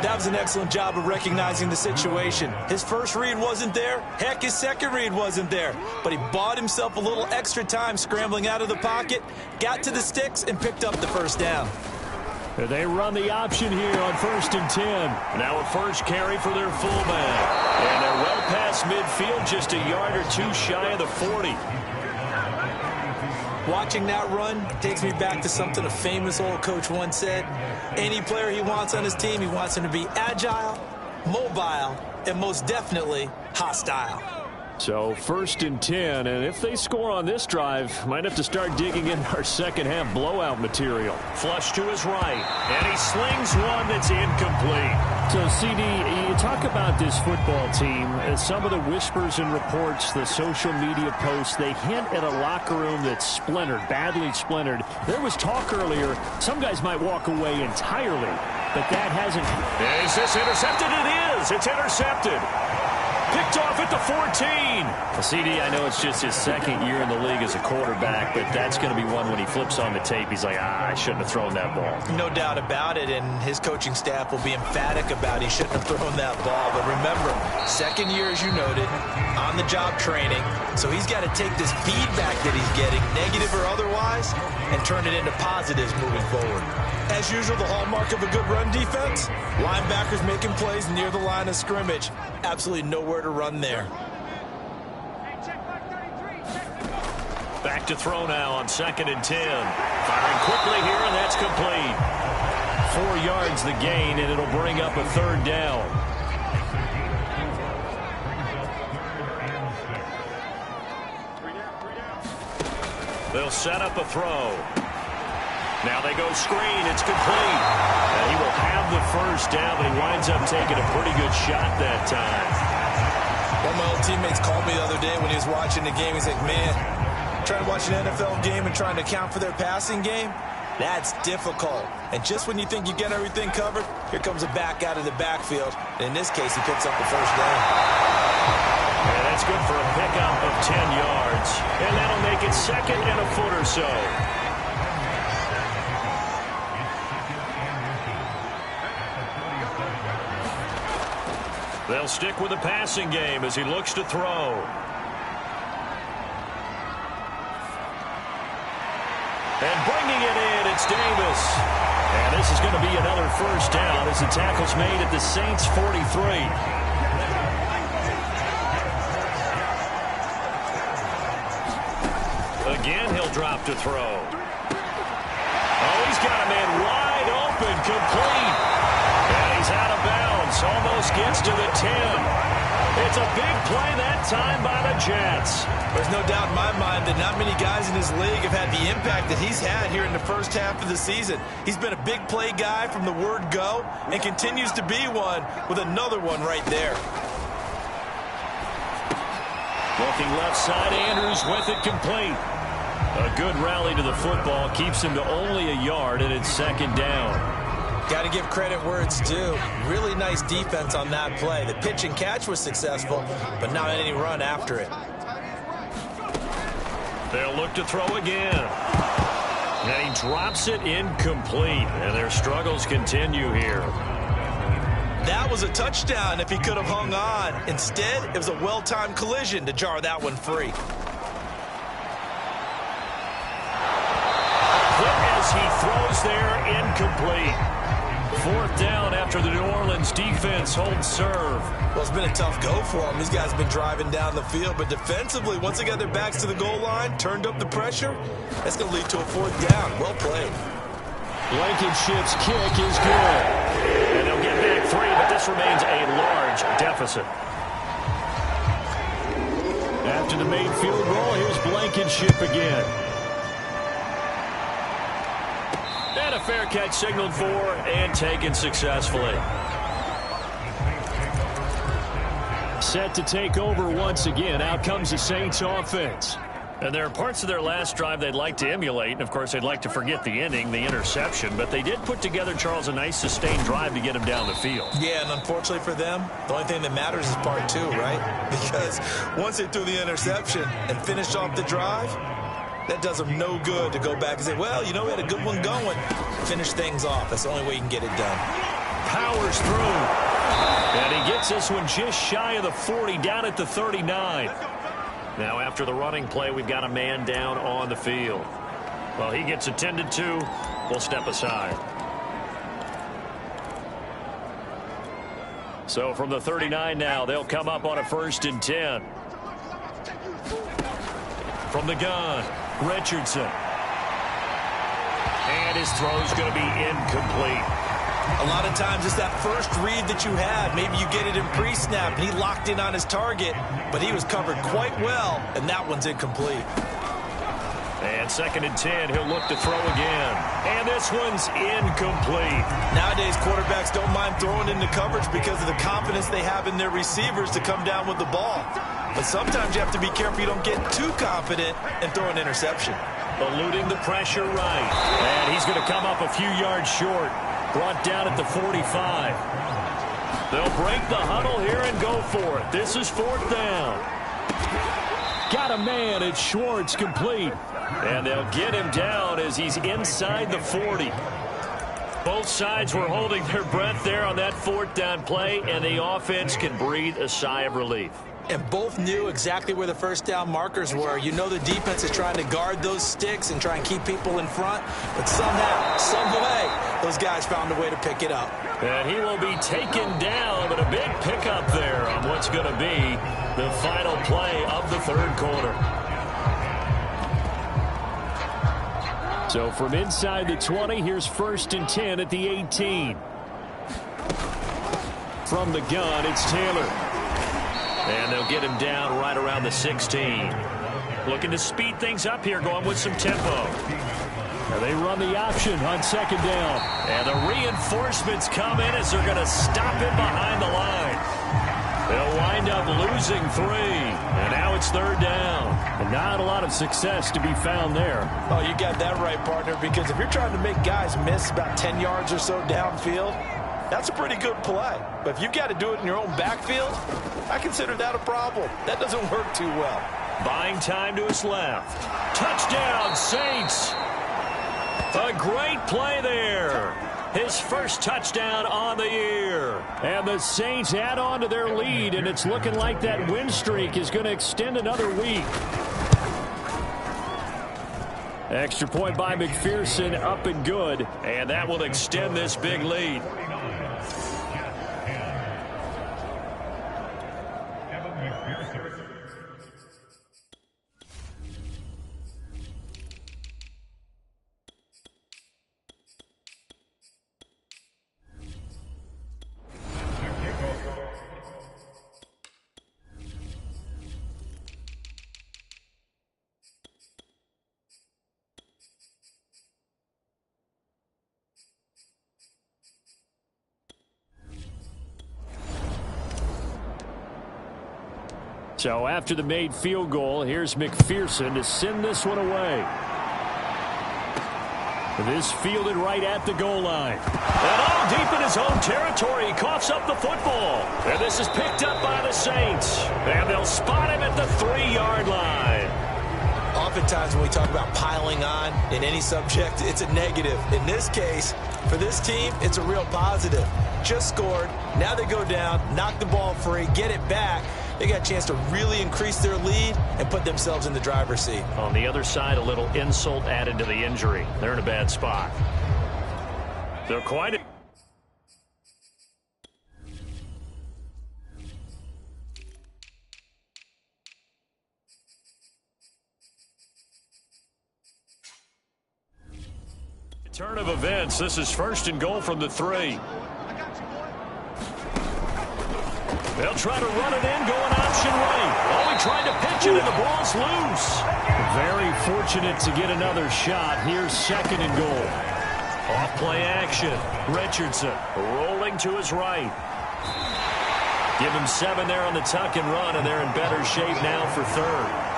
Speaker 3: That was an excellent job of recognizing the situation. His first read wasn't there. Heck, his second read wasn't there. But he bought himself a little extra time scrambling out of the pocket, got to the sticks, and picked up the first down.
Speaker 2: They run the option here on 1st and 10. Now a first carry for their fullback. And they're well past midfield, just a yard or two shy of the 40.
Speaker 3: Watching that run takes me back to something a famous old coach once said. Any player he wants on his team, he wants him to be agile, mobile, and most definitely hostile.
Speaker 2: So 1st and 10, and if they score on this drive, might have to start digging in our second half blowout material. Flush to his right, and he slings one that's incomplete. So CD, you talk about this football team, some of the whispers and reports, the social media posts, they hint at a locker room that's splintered, badly splintered. There was talk earlier, some guys might walk away entirely, but that hasn't.
Speaker 1: Is this intercepted? It is. It's intercepted. Picked off at the 14.
Speaker 2: Well, CD, I know it's just his second year in the league as a quarterback, but that's going to be one when he flips on the tape. He's like, I shouldn't have thrown that ball.
Speaker 3: No doubt about it, and his coaching staff will be emphatic about he shouldn't have thrown that ball. But remember, second year, as you noted, on-the-job training. So he's got to take this feedback that he's getting, negative or otherwise, and turn it into positives moving forward. As usual, the hallmark of a good run defense, linebackers making plays near the line of scrimmage. Absolutely nowhere to run there.
Speaker 2: Back to throw now on 2nd and 10. Firing quickly here, and that's complete. 4 yards the gain, and it'll bring up a 3rd down. They'll set up a throw. Now they go screen. It's complete. And he will have the first down, but he winds up taking a pretty good shot that time.
Speaker 3: One of my old teammates called me the other day when he was watching the game. He's like, man, trying to watch an NFL game and trying to account for their passing game, that's difficult. And just when you think you get everything covered, here comes a back out of the backfield. And in this case, he picks up the first down.
Speaker 2: And that's good for a pickup of 10 yards. And that'll make it 2nd and a foot or so. They'll stick with the passing game as he looks to throw. And bringing it in, it's Davis. And this is going to be another first down as the tackle's made at the Saints' 43. Again, he'll drop to throw. Oh, he's got a man wide open, complete. And he's out of bounds, almost gets to the 10. It's a big play that time by the Jets.
Speaker 3: There's no doubt in my mind that not many guys in this league have had the impact that he's had here in the first half of the season. He's been a big play guy from the word go and continues to be one with another one right there.
Speaker 2: Looking left side, Andrews with it complete. A good rally to the football keeps him to only a yard, and it's 2nd down.
Speaker 3: Got to give credit where it's due. Really nice defense on that play. The pitch and catch was successful, but not any run after it.
Speaker 2: They'll look to throw again. And he drops it incomplete, and their struggles continue here.
Speaker 3: That was a touchdown if he could have hung on. Instead, it was a well-timed collision to jar that one free.
Speaker 2: Clip as he throws there, incomplete. 4th down after the New Orleans defense holds serve.
Speaker 3: Well, it's been a tough go for them. These guys have been driving down the field, but defensively, once they got their backs to the goal line, turned up the pressure, that's going to lead to a 4th down. Well played.
Speaker 2: Blankenship's kick is good. And they'll get back 3, but this remains a large deficit. After the made field goal, here's Blankenship again. And a fair catch signaled for and taken successfully. Set to take over once again. Out comes the Saints offense. And there are parts of their last drive they'd like to emulate. And, of course, they'd like to forget the ending, the interception. But they did put together, Charles, a nice sustained drive to get him down the field.
Speaker 3: Yeah, and unfortunately for them, the only thing that matters is part 2, right? Because once they threw the interception and finished off the drive, That does him no good to go back and say, well, you know, we had a good one going. Finish things off. That's the only way you can get it done.
Speaker 2: Powers through. And he gets this one just shy of the 40, down at the 39. Now after the running play, we've got a man down on the field. Well, he gets attended to. We'll step aside. So from the 39 now, they'll come up on a 1st and 10. From the gun, Richardson. And his throw's going to be incomplete.
Speaker 3: A lot of times it's that first read that you have. Maybe you get it in pre-snap, and he locked in on his target, but he was covered quite well, and that one's incomplete.
Speaker 2: And 2nd and 10, he'll look to throw again. And this one's incomplete.
Speaker 3: Nowadays, quarterbacks don't mind throwing into coverage because of the confidence they have in their receivers to come down with the ball. But sometimes you have to be careful you don't get too confident and throw an interception.
Speaker 2: Eluding the pressure right. And he's going to come up a few yards short. Brought down at the 45. They'll break the huddle here and go for it. This is 4th down. Got a man. It's Schwartz, complete. And they'll get him down as he's inside the 40. Both sides were holding their breath there on that 4th down play, and the offense can breathe a sigh of relief.
Speaker 3: And both knew exactly where the 1st down markers were. You know the defense is trying to guard those sticks and try and keep people in front. But somehow, some way, those guys found a way to pick it up.
Speaker 2: And he will be taken down, but a big pickup there on what's going to be the final play of the 3rd quarter. So from inside the 20, here's 1st and 10 at the 18. From the gun, it's Taylor. And they'll get him down right around the 16. Looking to speed things up here, going with some tempo. And they run the option on 2nd down. And the reinforcements come in as they're going to stop him behind the line. They'll wind up losing 3. And now it's 3rd down. And not a lot of success to be found there.
Speaker 3: Oh, you got that right, partner, because if you're trying to make guys miss about 10 yards or so downfield, that's a pretty good play. But if you've got to do it in your own backfield, I consider that a problem. That doesn't work too well.
Speaker 2: Buying time to his left. Touchdown, Saints. A great play there. His first touchdown on the year. And the Saints add on to their lead, and it's looking like that win streak is going to extend another week. Extra point by McPherson, up and good. And that will extend this big lead. So after the made field goal, here's McPherson to send this one away. This fielded right at the goal line. And all deep in his own territory, he coughs up the football. And this is picked up by the Saints. And they'll spot him at the 3-yard line.
Speaker 3: Oftentimes when we talk about piling on in any subject, it's a negative. In this case, for this team, it's a real positive. Just scored. Now they go down, knock the ball free, get it back. They got a chance to really increase their lead and put themselves in the driver's seat.
Speaker 2: On the other side, a little insult added to the injury. They're in a bad spot. They're quite... Turn of events. This is 1st and goal from the 3. They'll try to run it in, going option right. Oh, he tried to pitch it, and the ball's loose. Very fortunate to get another shot. Here's 2nd and goal. Off play action. Richardson rolling to his right. Give him 7 there on the tuck and run, and they're in better shape now for 3rd.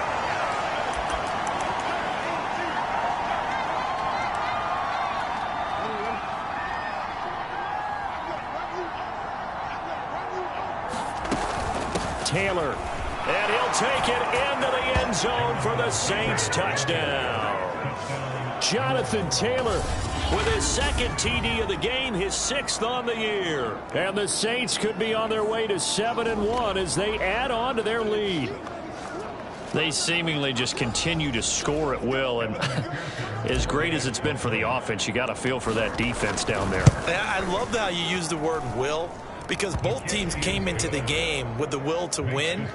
Speaker 2: Taylor And he'll take it into the end zone for the Saints touchdown. Jonathan Taylor with his second TD of the game, his 6th on the year. And the Saints could be on their way to 7-1 as they add on to their lead. They seemingly just continue to score at will, and as great as it's been for the offense, you got to feel for that defense down there.
Speaker 3: I love how you use the word will, because both teams came into the game with the will to win,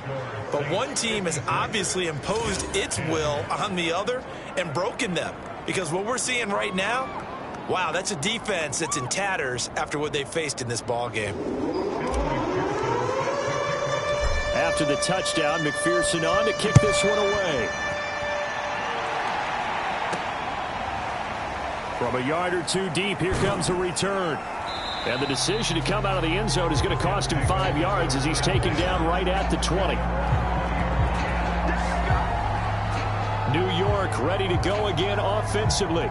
Speaker 3: but one team has obviously imposed its will on the other and broken them. Because what we're seeing right now, wow, that's a defense that's in tatters after what they faced in this ball game.
Speaker 2: After the touchdown, McPherson on to kick this one away. From a yard or two deep, here comes a return. And the decision to come out of the end zone is going to cost him 5 yards as he's taken down right at the 20. New York ready to go again offensively.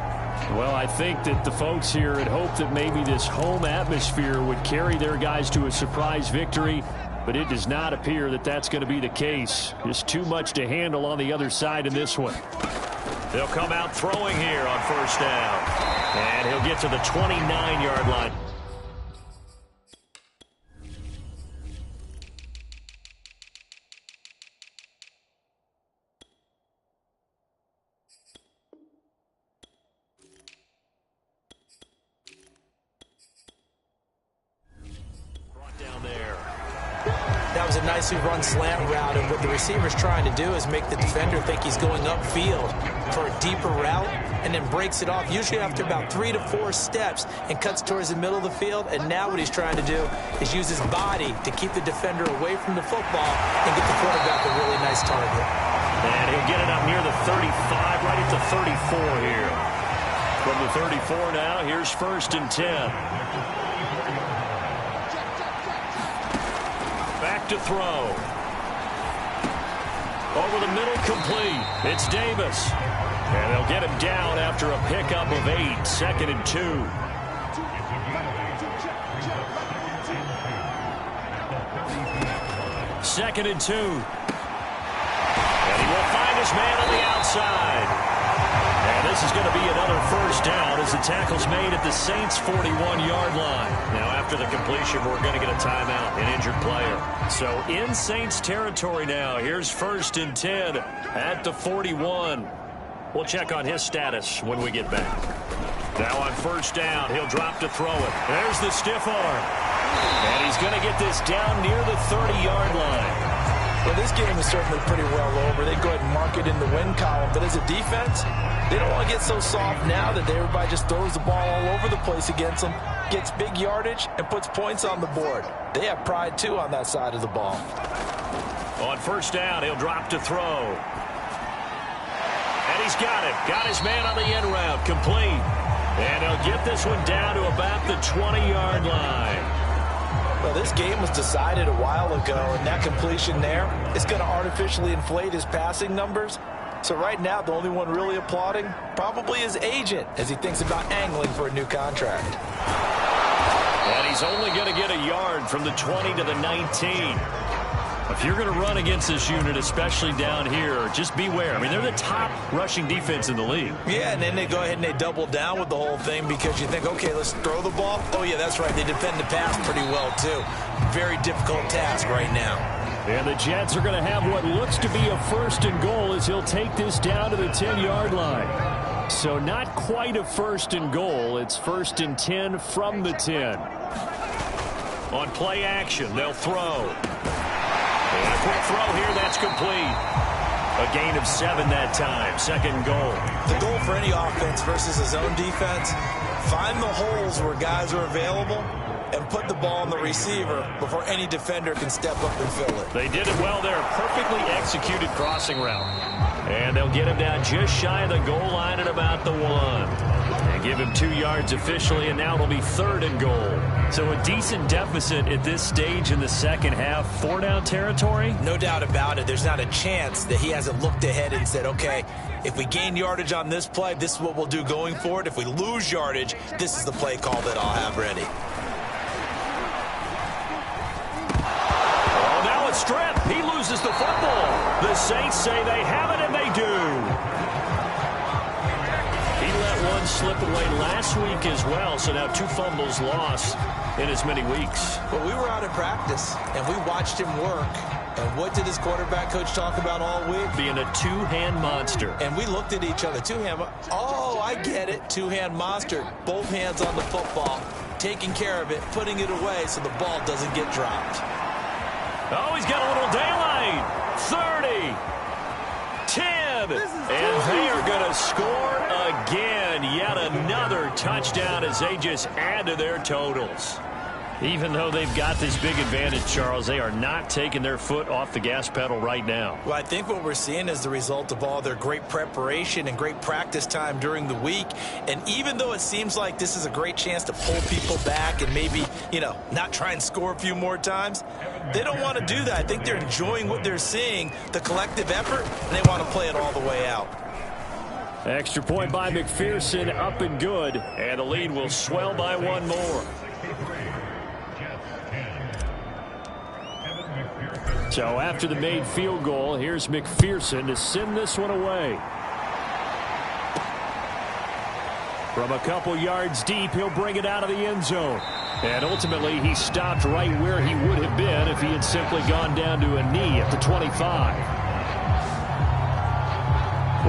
Speaker 2: Well, I think that the folks here had hoped that maybe this home atmosphere would carry their guys to a surprise victory, but it does not appear that that's going to be the case. Just too much to handle on the other side in this one. They'll come out throwing here on first down. And he'll get to the 29-yard line.
Speaker 3: That was a nicely run slant route, and what the receiver's trying to do is make the defender think he's going upfield for a deeper route and then breaks it off, usually after about 3 to 4 steps, and cuts towards the middle of the field. And now what he's trying to do is use his body to keep the defender away from the football and get the quarterback a really nice target.
Speaker 2: And he'll get it up near the 35, right at the 34 here. From the 34 now, here's 1st and 10. Back to throw. Over the middle, complete. It's Davis. And they'll get him down after a pickup of 8. 2nd and 2. Second and 2. And he will find his man on the outside. And this is going to be another first down as the tackle's made at the Saints' 41-yard line. Now, after the completion, we're going to get a timeout, an injured player. So in Saints territory now, here's 1st and 10 at the 41. We'll check on his status when we get back. Now on first down, he'll drop to throw it. There's the stiff arm. And he's going to get this down near the 30-yard line.
Speaker 3: Well, this game is certainly pretty well over. They go ahead and mark it in the win column. But as a defense, they don't want to get so soft now that everybody just throws the ball all over the place against them, gets big yardage, and puts points on the board. They have pride, too, on that side of the ball.
Speaker 2: On first down, he'll drop to throw. And he's got it. Got his man on the end route. Complete. And he'll get this one down to about the 20-yard line.
Speaker 3: Well, this game was decided a while ago, and that completion there is going to artificially inflate his passing numbers. So right now, the only one really applauding probably his agent as he thinks about angling for a new contract.
Speaker 2: And he's only going to get a yard from the 20 to the 19. If you're going to run against this unit, especially down here, just beware. I mean, they're the top rushing defense in the league.
Speaker 3: Yeah, and then they go ahead and they double down with the whole thing because you think, okay, let's throw the ball. Oh, yeah, that's right. They defend the pass pretty well, too. Very difficult task right now.
Speaker 2: And the Jets are going to have what looks to be a 1st and goal as he'll take this down to the 10-yard line. So not quite a 1st and goal. It's 1st and 10 from the 10. On play action, they'll throw. And a quick throw here, that's complete. A gain of 7 that time, 2nd goal.
Speaker 3: The goal for any offense versus a zone defense, find the holes where guys are available and put the ball on the receiver before any defender can step up and fill it.
Speaker 2: They did it well there. Perfectly executed crossing route. And they'll get him down just shy of the goal line at about the 1. And give him 2 yards officially, and now it'll be 3rd and goal. So a decent deficit at this stage in the second half. 4-down territory?
Speaker 3: No doubt about it. There's not a chance that he hasn't looked ahead and said, okay, if we gain yardage on this play, this is what we'll do going forward. If we lose yardage, this is the play call that I'll have ready.
Speaker 2: Oh, now a strip. He loses loses the football. The Saints say they have it, and they do. He let one slip away last week as well, so now 2 fumbles lost in as many weeks.
Speaker 3: Well, we were out at practice, and we watched him work. And what did his quarterback coach talk about all week?
Speaker 2: Being a two-hand monster.
Speaker 3: And we looked at each other. Two-hand. Oh, I get it. Two-hand monster. Both hands on the football, taking care of it, putting it away so the ball doesn't get dropped.
Speaker 2: Oh, he's got a little daylight. 30. 10. And they are going to score again. Yet another touchdown as they just add to their totals. Even though they've got this big advantage, Charles, they are not taking their foot off the gas pedal right now.
Speaker 3: Well, I think what we're seeing is the result of all their great preparation and great practice time during the week. And even though it seems like this is a great chance to pull people back and maybe, not try and score a few more times, they don't want to do that. I think they're enjoying what they're seeing, the collective effort, and they want to play it all the way out.
Speaker 2: Extra point by McPherson, up and good. And the lead will swell by 1 more. So after the made field goal, here's McPherson to send this one away. From a couple yards deep, he'll bring it out of the end zone. And ultimately, he stopped right where he would have been if he had simply gone down to a knee at the 25.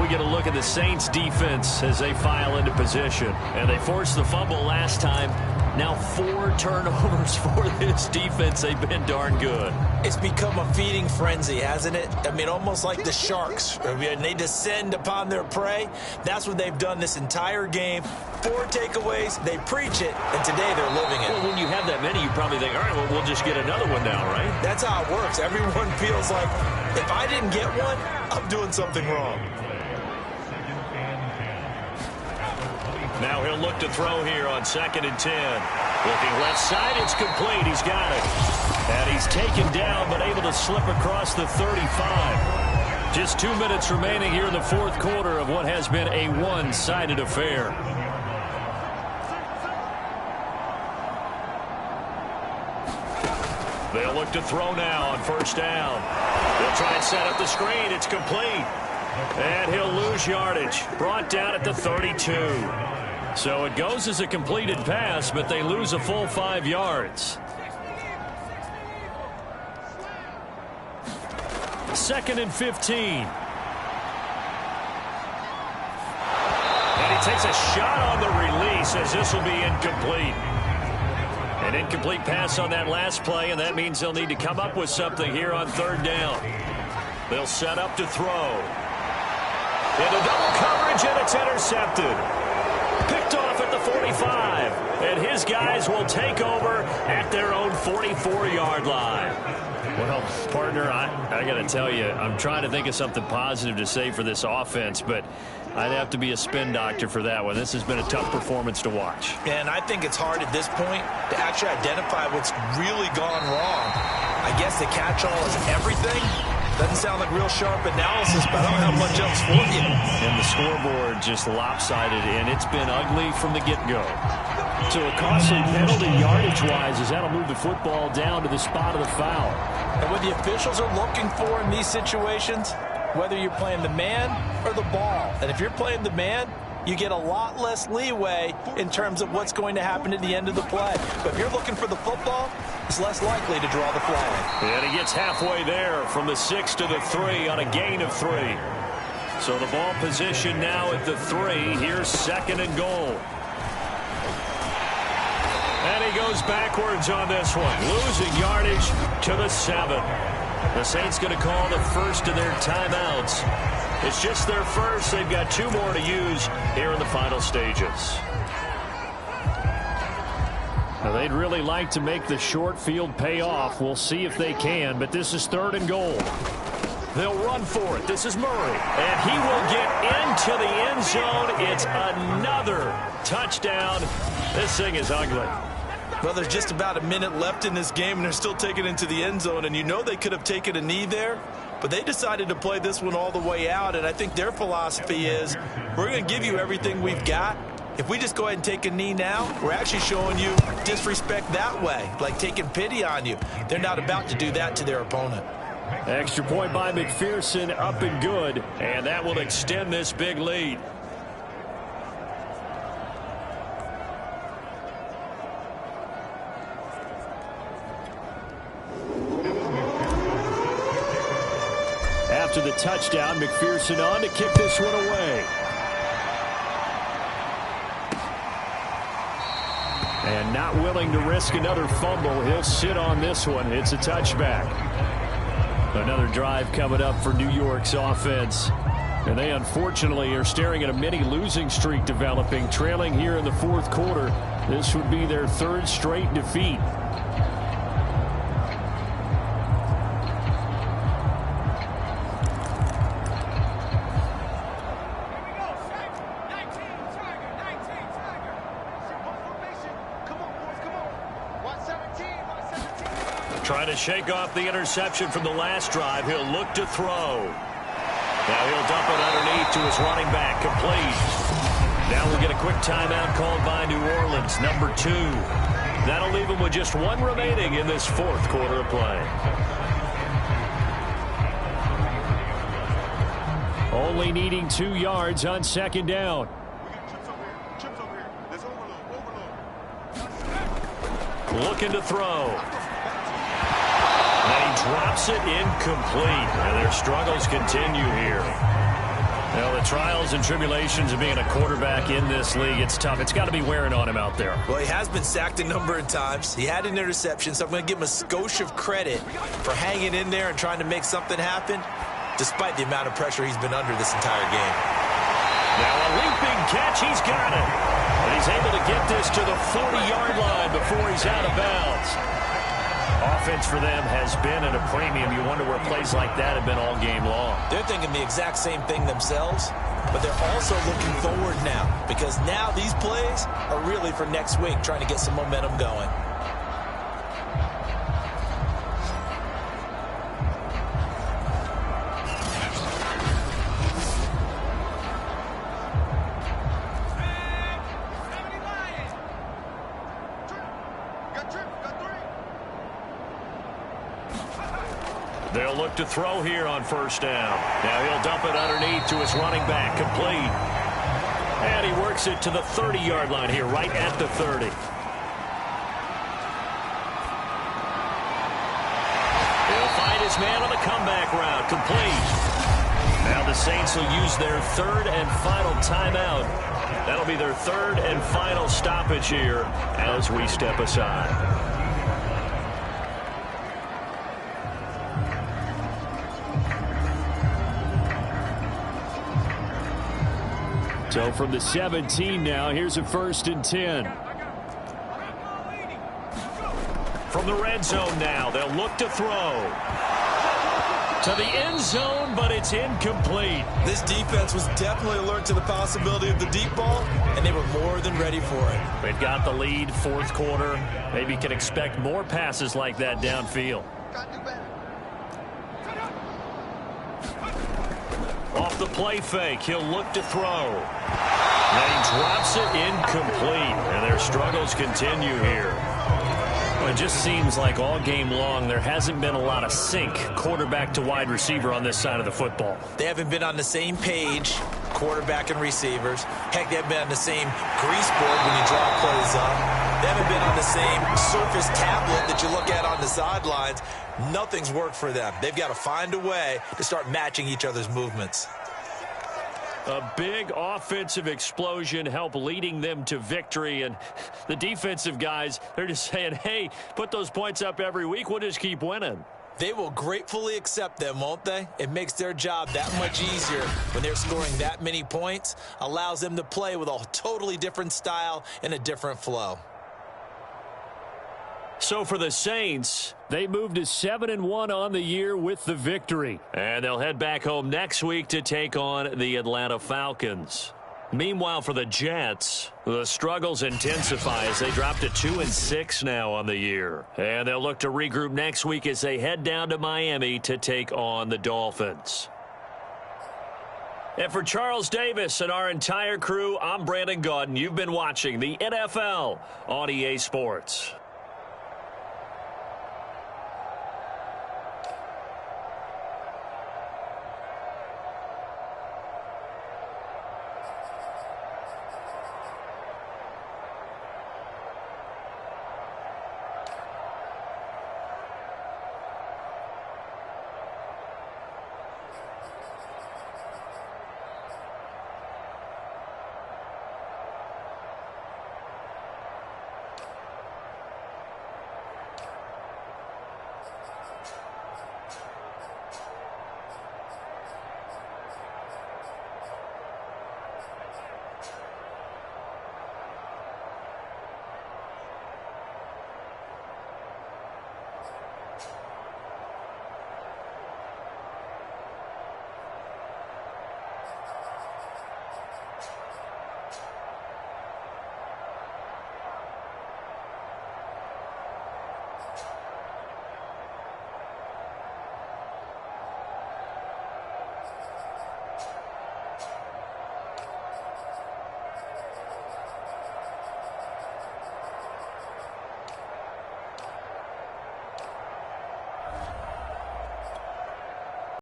Speaker 2: We get a look at the Saints defense as they file into position. And they forced the fumble last time. Now 4 turnovers for this defense. They've been darn good.
Speaker 3: It's become a feeding frenzy, hasn't it? I mean, almost like the sharks. They descend upon their prey. That's what they've done this entire game. 4 takeaways, they preach it, and today they're living it.
Speaker 2: Well, when you have that many, you probably think, all right, well, we'll just get another one now, right?
Speaker 3: That's how it works. Everyone feels like, if I didn't get one, I'm doing something wrong.
Speaker 2: Now he'll look to throw here on 2nd and 10. Looking left side, it's complete. He's got it. And he's taken down, but able to slip across the 35. Just 2 minutes remaining here in the 4th quarter of what has been a one-sided affair. They'll look to throw now on 1st down. They'll try and set up the screen. It's complete. And he'll lose yardage. Brought down at the 32. So it goes as a completed pass, but they lose a full 5 yards. 2nd and 15. And he takes a shot on the release as this will be incomplete. An incomplete pass on that last play, and that means they'll need to come up with something here on 3rd down. They'll set up to throw. Into double coverage, and it's intercepted. Picked off at the 45. And his guys will take over at their own 44-yard line. Well, partner, I got to tell you, I'm trying to think of something positive to say for this offense, but I'd have to be a spin doctor for that one. This has been a tough performance to watch.
Speaker 3: And I think it's hard at this point to actually identify what's really gone wrong. I guess the catch-all is everything. Doesn't sound like real sharp analysis, but I don't have much else for you.
Speaker 2: And the scoreboard just lopsided, and it's been ugly from the get-go. So a costly penalty yardage-wise as that'll move the football down to the spot of the foul.
Speaker 3: And what the officials are looking for in these situations, whether you're playing the man or the ball. And if you're playing the man, you get a lot less leeway in terms of what's going to happen at the end of the play. But if you're looking for the football, it's less likely to draw the flag.
Speaker 2: And he gets halfway there from the 6 to the 3 on a gain of 3. So the ball position now at the 3. Here's 2nd and goal. And he goes backwards on this one, losing yardage to the 7. The Saints going to call the first of their timeouts. It's just their first. They've got 2 more to use here in the final stages. Now, they'd really like to make the short field pay off. We'll see if they can, but this is 3rd and goal. They'll run for it. This is Murray. And he will get into the end zone. It's another touchdown. This thing is ugly.
Speaker 3: Well, there's just about a minute left in this game, and they're still taking it into the end zone. And you know they could have taken a knee there, but they decided to play this one all the way out. And I think their philosophy is, we're going to give you everything we've got. If we just go ahead and take a knee now, we're actually showing you disrespect that way, like taking pity on you. They're not about to do that to their opponent.
Speaker 2: Extra point by McPherson, up and good, and that will extend this big lead. After the touchdown, McPherson on to kick this one away. And not willing to risk another fumble, he'll sit on this one. It's a touchback. Another drive coming up for New York's offense. And they unfortunately are staring at a mini losing streak developing, trailing here in the fourth quarter. This would be their third straight defeat. Trying to shake off the interception from the last drive. He'll look to throw. Now he'll dump it underneath to his running back. Complete. Now we'll get a quick timeout called by New Orleans, number 2. That'll leave him with just 1 remaining in this fourth quarter of play. Only needing 2 yards on second down. Looking to throw. And he drops it incomplete. And their struggles continue here. Well, the trials and tribulations of being a quarterback in this league, it's tough. It's got to be wearing on him out there.
Speaker 3: Well, he has been sacked a number of times. He had an interception, so I'm going to give him a skosh of credit for hanging in there and trying to make something happen, despite the amount of pressure he's been under this entire game.
Speaker 2: Now a leaping catch. He's got it. And he's able to get this to the 40-yard line before he's out of bounds. Offense for them has been at a premium. You wonder where plays like that have been all game long.
Speaker 3: They're thinking the exact same thing themselves, but they're also looking forward now, because now these plays are really for next week, trying to get some momentum going.
Speaker 2: They'll look to throw here on first down. Now he'll dump it underneath to his running back. Complete. And he works it to the 30-yard line here, right at the 30. He'll find his man on the comeback route. Complete. Now the Saints will use their third and final timeout. That'll be their third and final stoppage here as we step aside. So from the 17 now, here's a 1st and 10. From the red zone now, they'll look to throw. To the end zone, but it's incomplete.
Speaker 3: This defense was definitely alert to the possibility of the deep ball, and they were more than ready for it.
Speaker 2: They've got the lead, fourth quarter. Maybe can expect more passes like that downfield. Off the play fake, he'll look to throw. And he drops it incomplete, and their struggles continue here. Well, it just seems like all game long there hasn't been a lot of sync quarterback to wide receiver on this side of the football.
Speaker 3: They haven't been on the same page, quarterback and receivers. Heck, they haven't been on the same grease board when you draw plays up. They haven't been on the same Surface tablet that you look at on the sidelines. Nothing's worked for them. They've got to find a way to start matching each other's movements.
Speaker 2: A big offensive explosion helped leading them to victory, and the defensive guys, they're just saying, hey, put those points up every week, we'll just keep winning.
Speaker 3: They will gratefully accept them, won't they? It makes their job that much easier when they're scoring that many points, allows them to play with a totally different style and a different flow.
Speaker 2: So for the Saints, they moved to 7-1 on the year with the victory. And they'll head back home next week to take on the Atlanta Falcons. Meanwhile, for the Jets, the struggles intensify as they drop to 2-6 now on the year. And they'll look to regroup next week as they head down to Miami to take on the Dolphins. And for Charles Davis and our entire crew, I'm Brandon Gaudin. You've been watching the NFL on EA Sports.